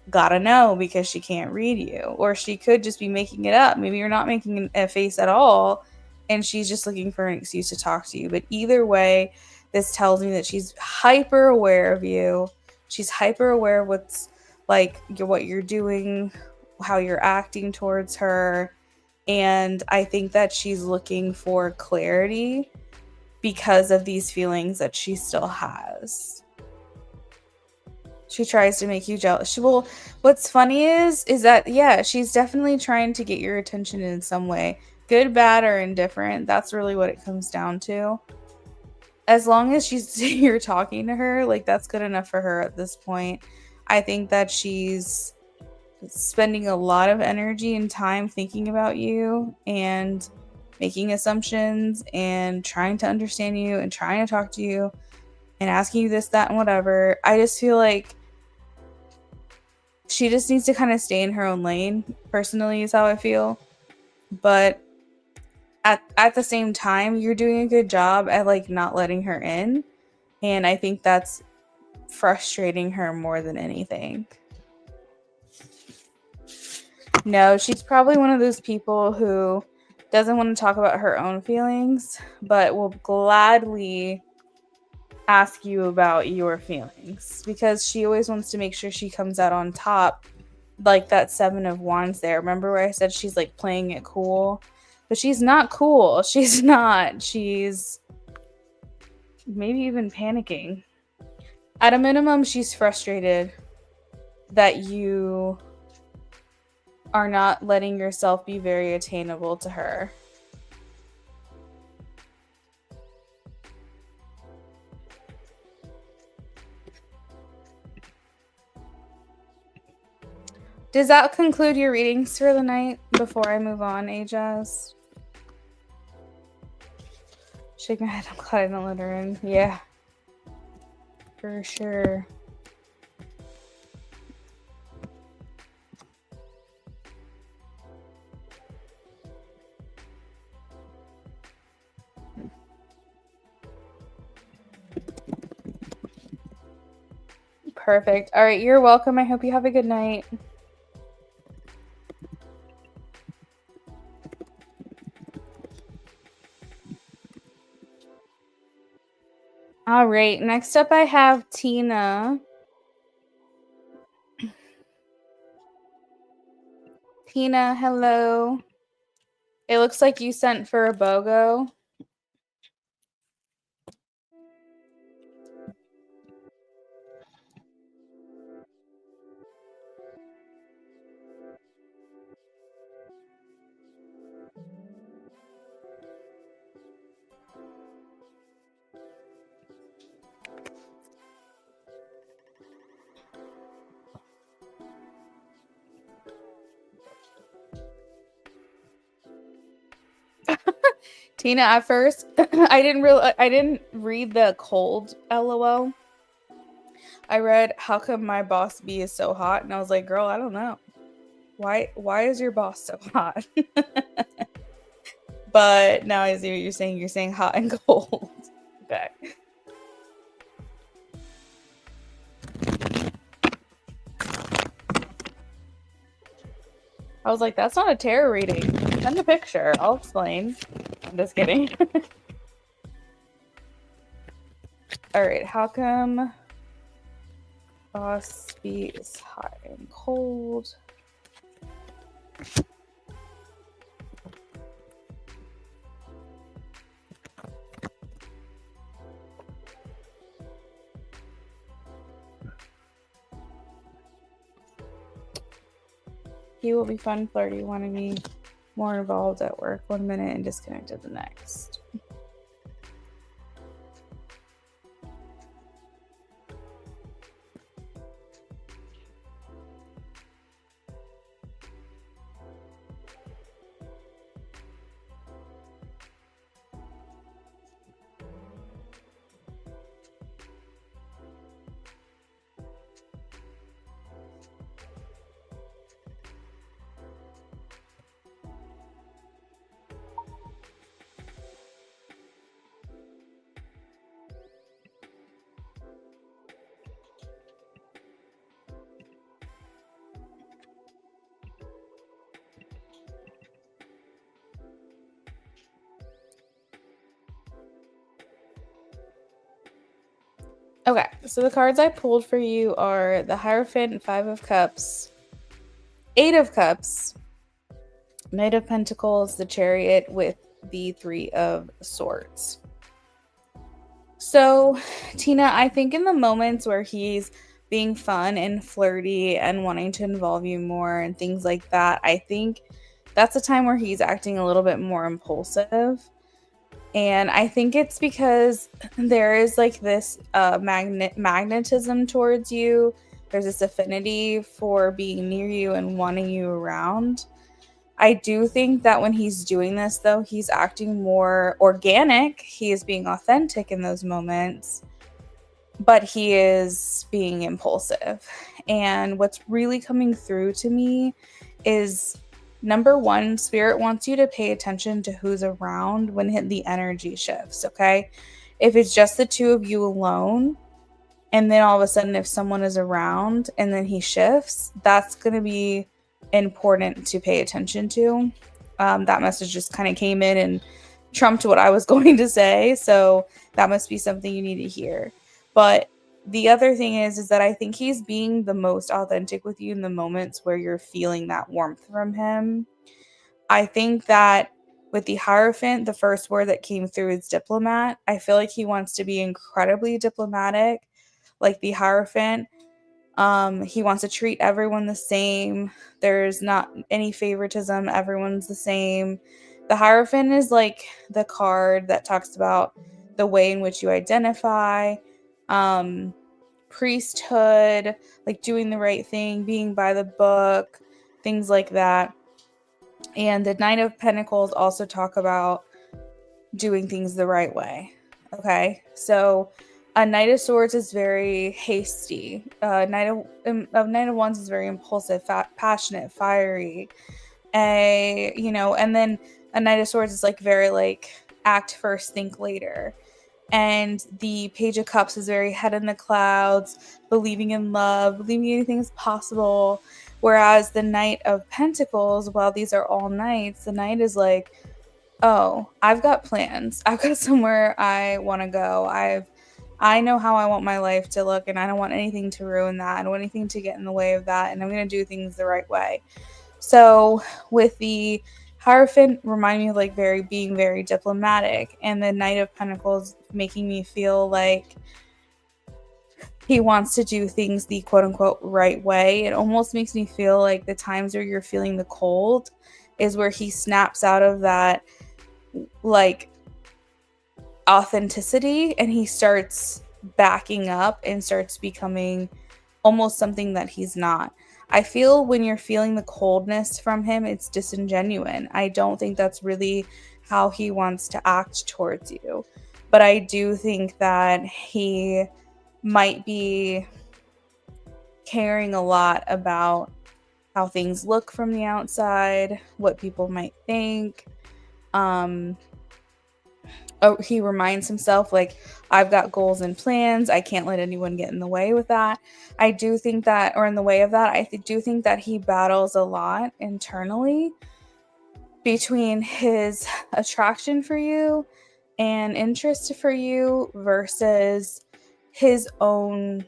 gotta know, because she can't read you. Or she could just be making it up. Maybe you're not making a face at all, and she's just looking for an excuse to talk to you. But either way, this tells me that she's hyper aware of you. She's hyper aware of what's like what you're doing, how you're acting towards her. And I think that she's looking for clarity because of these feelings that she still has. She tries to make you jealous. What's funny is that, yeah, she's definitely trying to get your attention in some way. Good, bad, or indifferent. That's really what it comes down to. As long as you're talking to her, like, that's good enough for her at this point. I think that she's spending a lot of energy and time thinking about you and making assumptions and trying to understand you and trying to talk to you and asking you this, that, and whatever. I just feel like she just needs to kind of stay in her own lane, personally, is how I feel. But at the same time, you're doing a good job at like not letting her in, and I think that's frustrating her more than anything. No, she's probably one of those people who doesn't want to talk about her own feelings, but will gladly ask you about your feelings because she always wants to make sure she comes out on top, like that 7 of Wands there. Remember where I said she's like playing it cool? But she's not cool. She's not. She's maybe even panicking. At a minimum, she's frustrated that you are not letting yourself be very attainable to her. Does that conclude your readings for the night before I move on, Ajaz? Shake my head. I'm glad I don't let her in. Yeah. For sure. Perfect. All right, you're welcome. I hope you have a good night. All right, next up I have Tina. Tina, hello. It looks like you sent for a BOGO. Tina, at first, I didn't read the cold LOL. I read how come my boss B is so hot, and I was like, girl, I don't know. Why is your boss so hot? But now I see what you're saying. You're saying hot and cold. Okay. I was like, that's not a tarot reading. Send a picture. I'll explain. I'm just kidding. All right. How come boss B is hot and cold? He will be fun, flirty, wanting me more involved at work 1 minute and disconnected the next. Okay, so the cards I pulled for you are the Hierophant, 5 of Cups, 8 of Cups, Knight of Pentacles, the Chariot with the 3 of Swords. So, Tina, I think in the moments where he's being fun and flirty and wanting to involve you more and things like that, I think that's a time where he's acting a little bit more impulsive. And I think it's because there is like this magnetism towards you. There's this affinity for being near you and wanting you around. I do think that when he's doing this, though, he's acting more organic. He is being authentic in those moments, but he is being impulsive. And what's really coming through to me is Number one, Spirit wants you to pay attention to who's around when the energy shifts, okay? If it's just the two of you alone, and then all of a sudden if someone is around and then he shifts, that's going to be important to pay attention to. That message just kind of came in and trumped what I was going to say, so that must be something you need to hear. But the other thing is that I think he's being the most authentic with you in the moments where you're feeling that warmth from him. I think that with the Hierophant, the first word that came through is diplomat. I feel like he wants to be incredibly diplomatic, like the Hierophant. He wants to treat everyone the same. There's not any favoritism. Everyone's the same. The Hierophant is like the card that talks about the way in which you identify, priesthood, like doing the right thing, being by the book, things like that. And the Knight of Pentacles also talk about doing things the right way. Okay, so a Knight of Swords is very hasty. Knight of Wands is very impulsive, passionate, fiery. And then a Knight of Swords is like very like act first, think later. And the Page of Cups is very head in the clouds, believing in love, believing anything is possible. Whereas the Knight of Pentacles, while these are all knights, the Knight is like, oh, I've got plans. I've got somewhere I want to go. I know how I want my life to look, and I don't want anything to ruin that. I don't want anything to get in the way of that, and I'm going to do things the right way. So with the Hierophant, remind me of like being very diplomatic, and the Knight of Pentacles making me feel like he wants to do things the quote unquote right way. It almost makes me feel like the times where you're feeling the cold is where he snaps out of that like authenticity and he starts backing up and starts becoming almost something that he's not. I feel when you're feeling the coldness from him, it's disingenuous. I don't think that's really how he wants to act towards you. But I do think that he might be caring a lot about how things look from the outside, what people might think. He reminds himself, like, I've got goals and plans. I can't let anyone get in the way with that. I do think that, or in the way of that, do think that he battles a lot internally between his attraction for you and interest for you versus his own,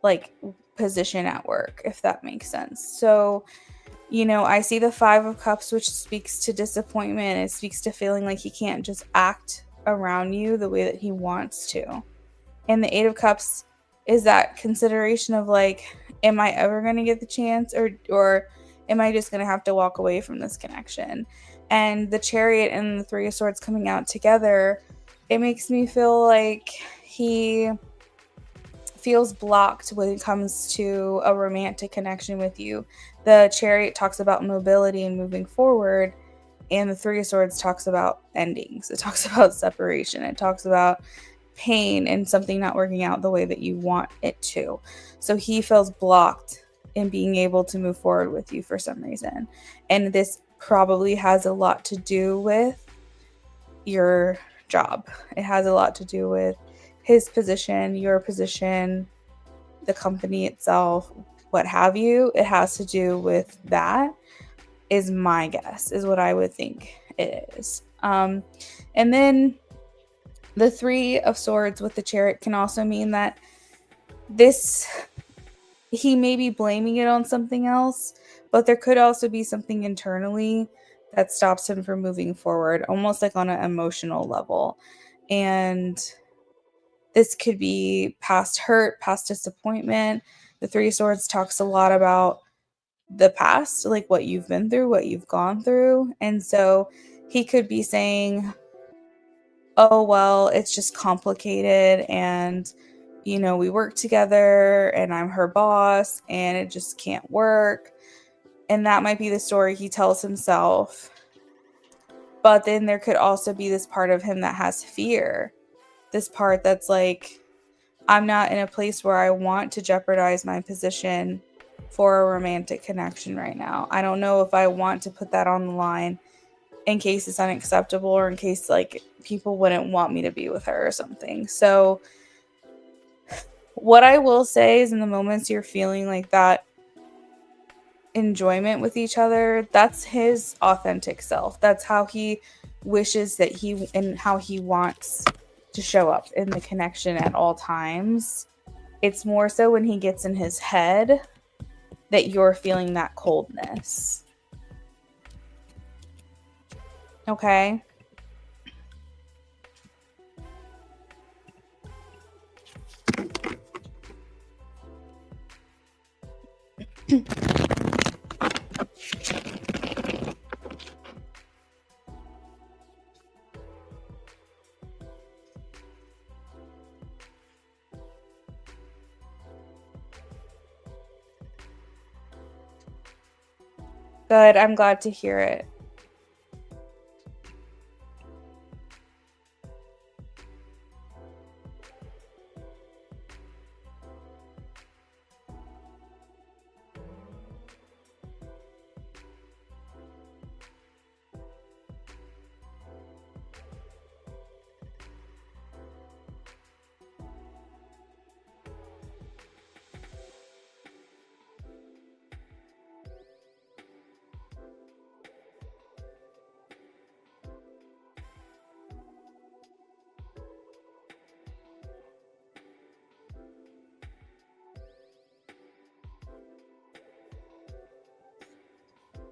like, position at work, if that makes sense. So, I see the Five of Cups, which speaks to disappointment. It speaks to feeling like he can't just act around you the way that he wants to. And the Eight of Cups is that consideration of like, am I ever going to get the chance or am I just going to have to walk away from this connection? And the Chariot and the Three of Swords coming out together, it makes me feel like he feels blocked when it comes to a romantic connection with you. The Chariot talks about mobility and moving forward, and the Three of Swords talks about endings. It talks about separation. It talks about pain and something not working out the way that you want it to. So he feels blocked in being able to move forward with you for some reason. And this probably has a lot to do with your job. It has a lot to do with his position, your position, the company itself, what have you. It has to do with that, is my guess, is what I would think it is. And then the Three of Swords with the Chariot can also mean that he may be blaming it on something else, but there could also be something internally that stops him from moving forward, almost like on an emotional level. And this could be past hurt, past disappointment. The Three of Swords talks a lot about the past, like what you've been through, what you've gone through. And so he could be saying, oh, well, it's just complicated and, we work together and I'm her boss and it just can't work. And that might be the story he tells himself. But then there could also be this part of him that has fear. This part that's like, I'm not in a place where I want to jeopardize my position for a romantic connection right now. I don't know if I want to put that on the line in case it's unacceptable or in case like people wouldn't want me to be with her or something. So what I will say is in the moments you're feeling like that enjoyment with each other, that's his authentic self. That's how he wishes that he and how he wants to show up in the connection at all times. It's more so when he gets in his head that you're feeling that coldness. Okay? Good. I'm glad to hear it.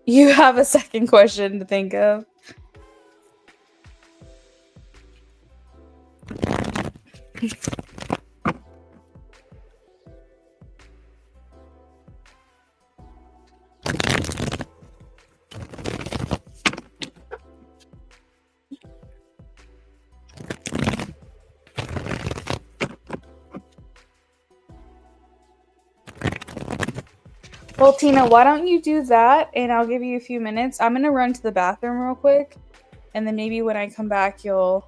You have a second question to think of. Well, Tina, why don't you do that and I'll give you a few minutes. I'm going to run to the bathroom real quick and then maybe when I come back, you'll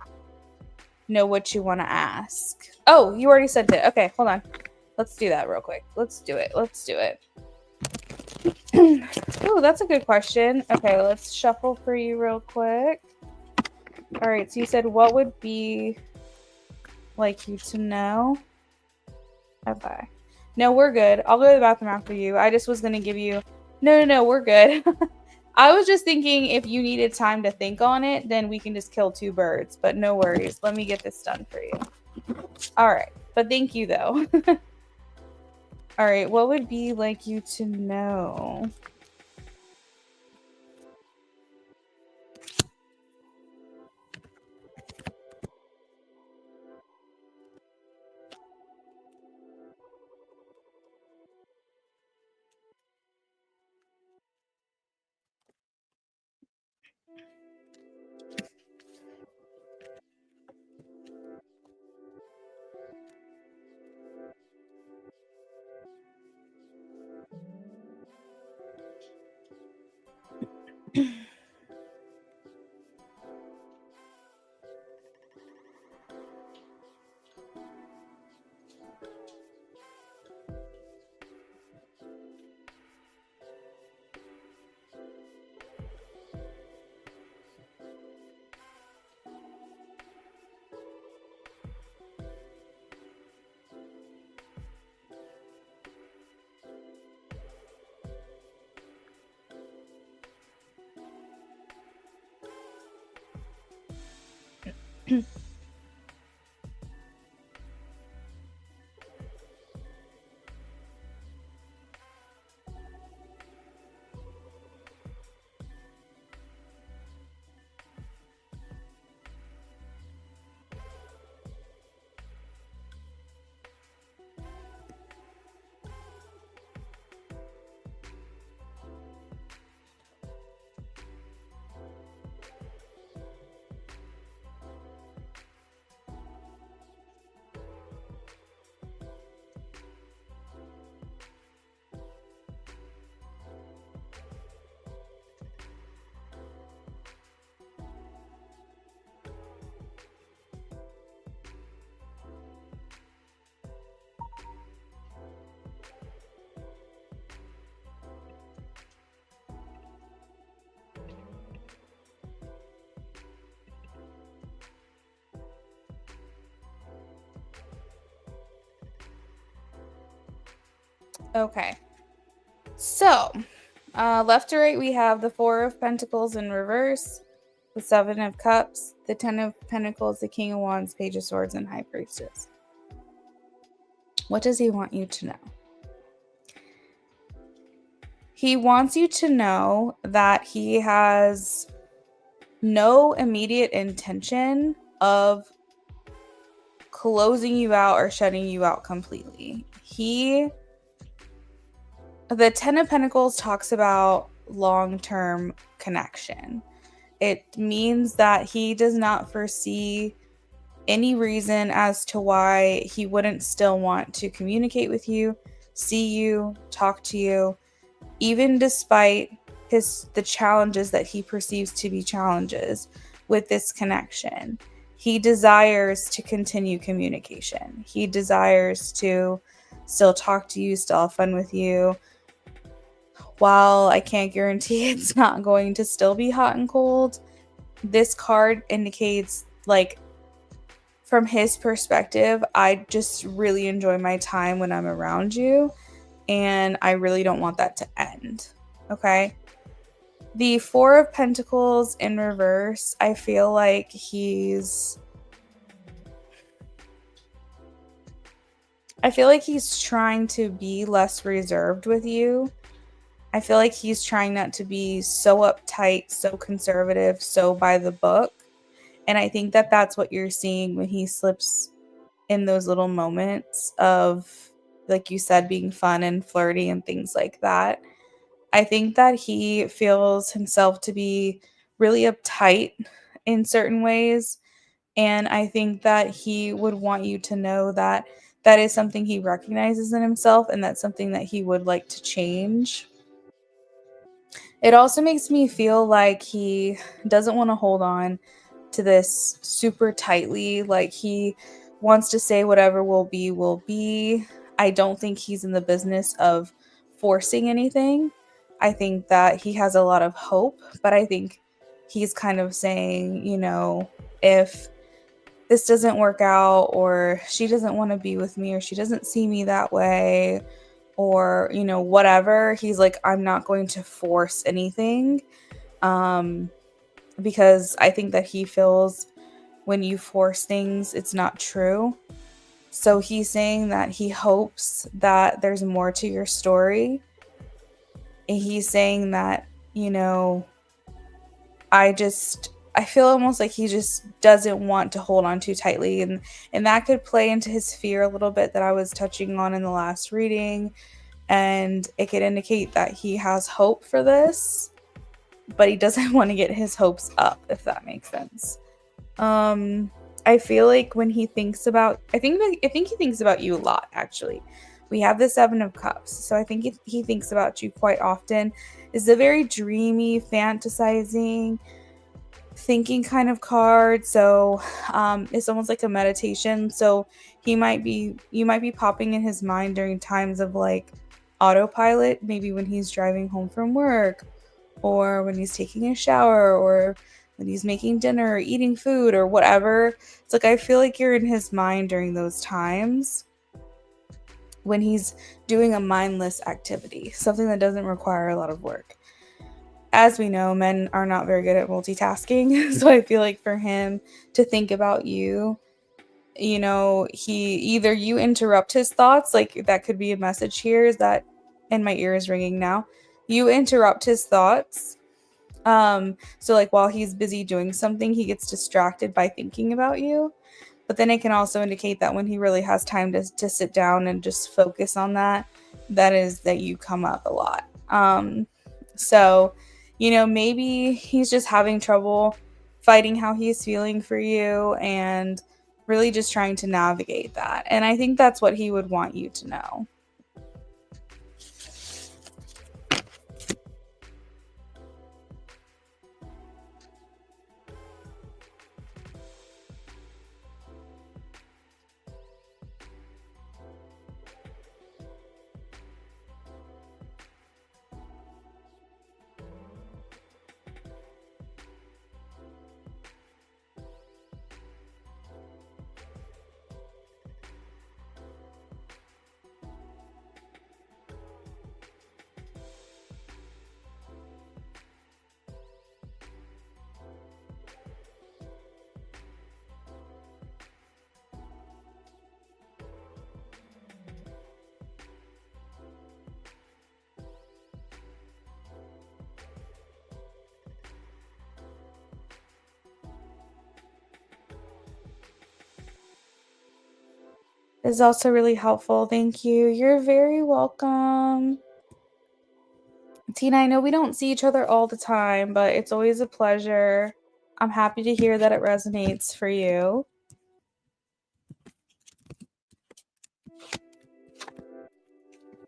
know what you want to ask. Oh, you already sent it. Okay, hold on. Let's do that real quick. Let's do it. Oh, that's a good question. Okay, let's shuffle for you real quick. All right, so you said what would be like you to know? Okay. No, we're good. I'll go to the bathroom after you. I just was going to give you... No, we're good. I was just thinking if you needed time to think on it, then we can just kill two birds. But no worries. Let me get this done for you. All right. But thank you, though. All right. What would be like you to know? Okay. So, left to right, we have the Four of Pentacles in reverse, the Seven of Cups, the Ten of Pentacles, the King of Wands, Page of Swords, and High Priestess. What does he want you to know? He wants you to know that he has no immediate intention of closing you out or shutting you out completely. The Ten of Pentacles talks about long-term connection. It means that he does not foresee any reason as to why he wouldn't still want to communicate with you, see you, talk to you, even despite the challenges that he perceives to be challenges with this connection. He desires to continue communication. He desires to still talk to you, still have fun with you. While I can't guarantee it's not going to still be hot and cold, this card indicates, like, from his perspective, I just really enjoy my time when I'm around you, and I really don't want that to end. Okay? The Four of Pentacles in reverse, I feel like he's trying to be less reserved with you. I feel like he's trying not to be so uptight, so conservative, so by the book. And I think that that's what you're seeing when he slips in those little moments of, like you said, being fun and flirty and things like that. I think that he feels himself to be really uptight in certain ways. And I think that he would want you to know that that is something he recognizes in himself, and that's something that he would like to change. It also makes me feel like he doesn't want to hold on to this super tightly. Like, he wants to say whatever will be, will be. I don't think he's in the business of forcing anything. I think that he has a lot of hope, but I think he's kind of saying, if this doesn't work out, or she doesn't want to be with me, or she doesn't see me that way, or whatever, he's like, I'm not going to force anything, because I think that he feels when you force things, it's not true. So he's saying that he hopes that there's more to your story, and he's saying that, I feel almost like he just doesn't want to hold on too tightly, and that could play into his fear a little bit that I was touching on in the last reading. And it could indicate that he has hope for this, but he doesn't want to get his hopes up, if that makes sense. I feel like when he thinks about, I think he thinks about you a lot, actually. We have the Seven of Cups, so I think he thinks about you quite often. It's a very dreamy, fantasizing, thinking kind of card. So it's almost like a meditation. So you might be popping in his mind during times of, like, autopilot, maybe when he's driving home from work, or when he's taking a shower, or when he's making dinner or eating food or whatever. It's like, I feel like you're in his mind during those times when he's doing a mindless activity, something that doesn't require a lot of work. As we know, men are not very good at multitasking. So I feel like for him to think about you, he either you interrupt his thoughts, like that could be a message here, is that, and my ear is ringing now, you interrupt his thoughts. So, like, while he's busy doing something, he gets distracted by thinking about you. But then it can also indicate that when he really has time to sit down and just focus on that is that you come up a lot. So, maybe he's just having trouble fighting how he's feeling for you, and really just trying to navigate that. And I think that's what he would want you to know. is also really helpful. Thank you. You're very welcome. Tina, I know we don't see each other all the time, but it's always a pleasure. I'm happy to hear that it resonates for you.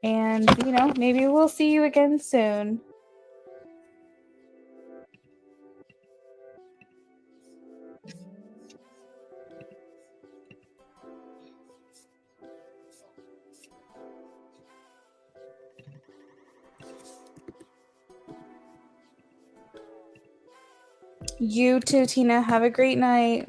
And, maybe we'll see you again soon. You too, Tina. Have a great night.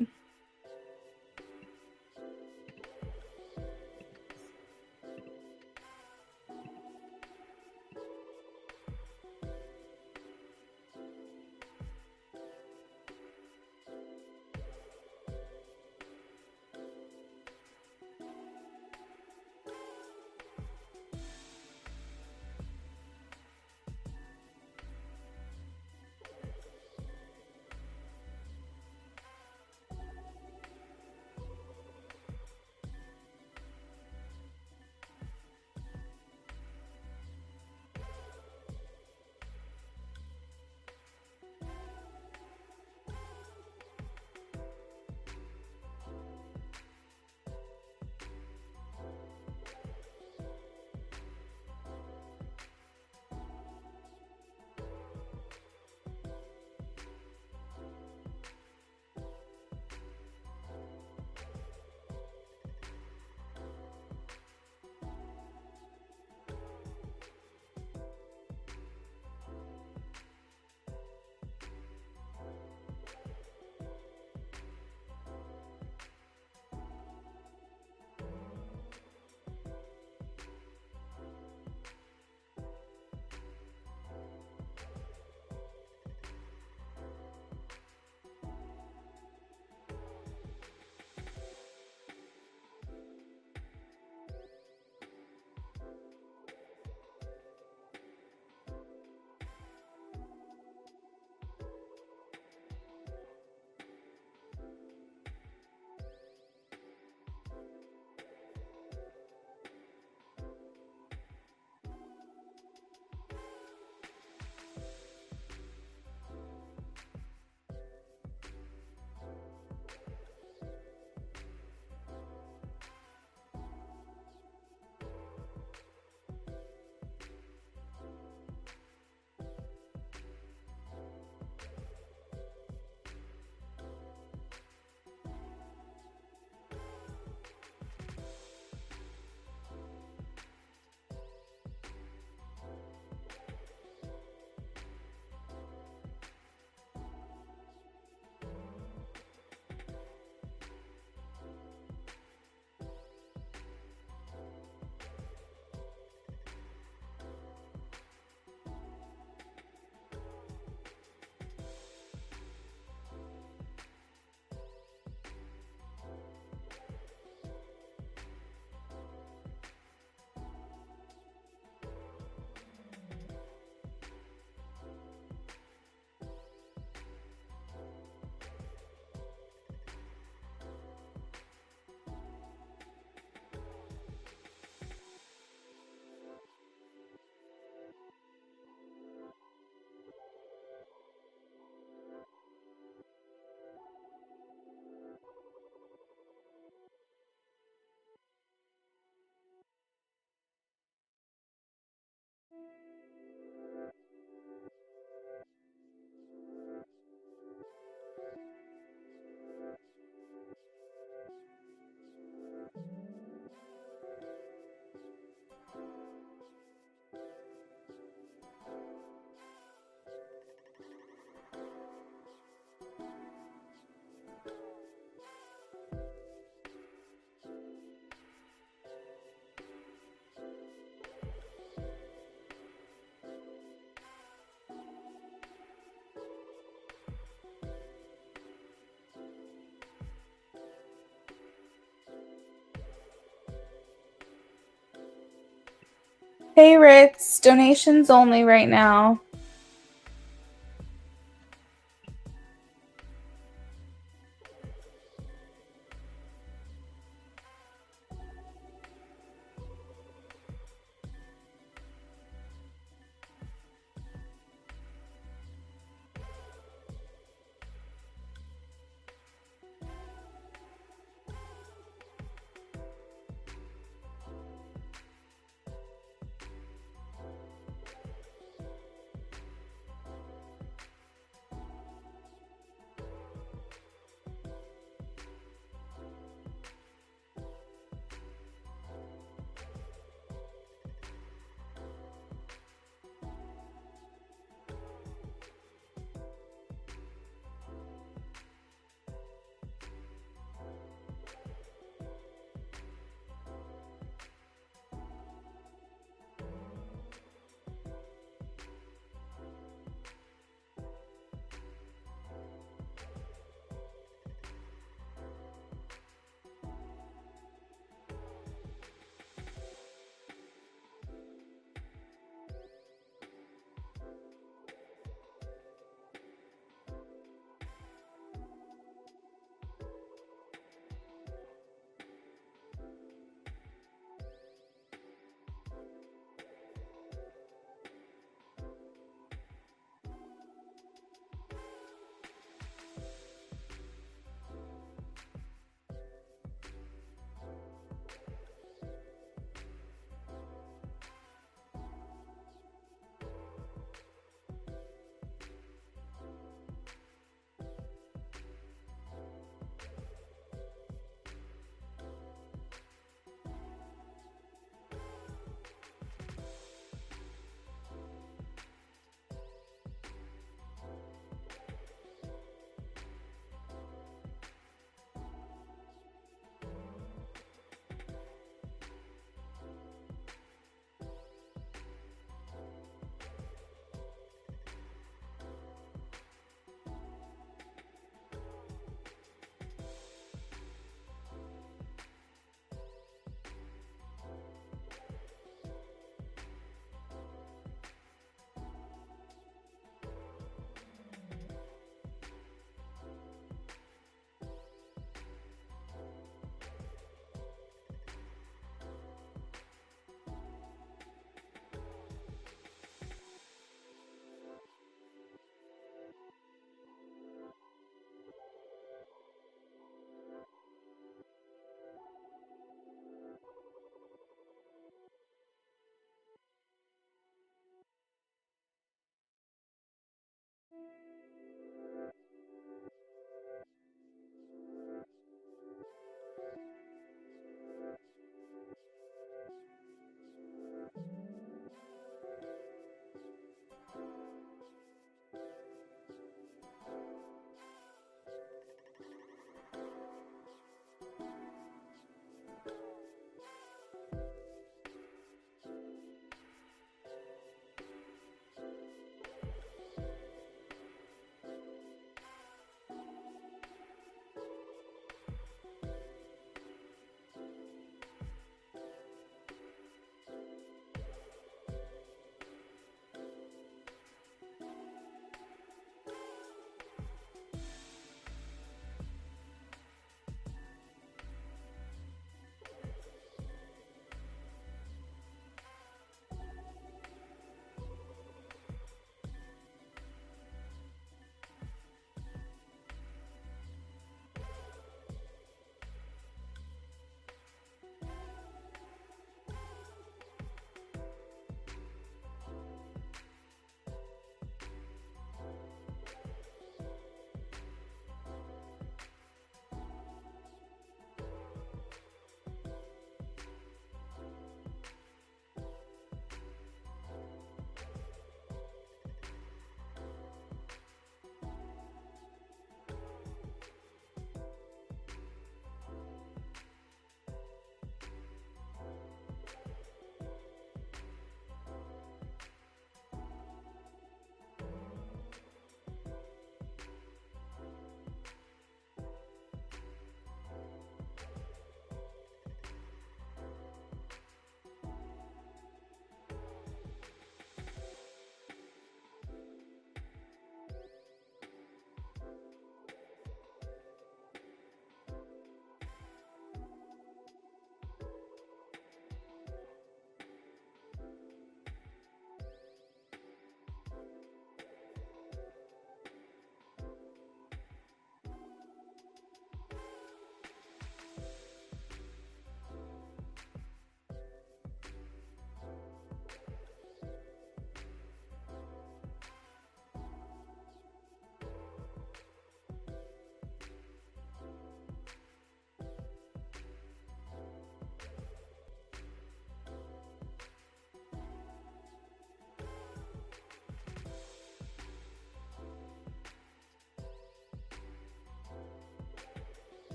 Hey, Ritz. Donations only right now.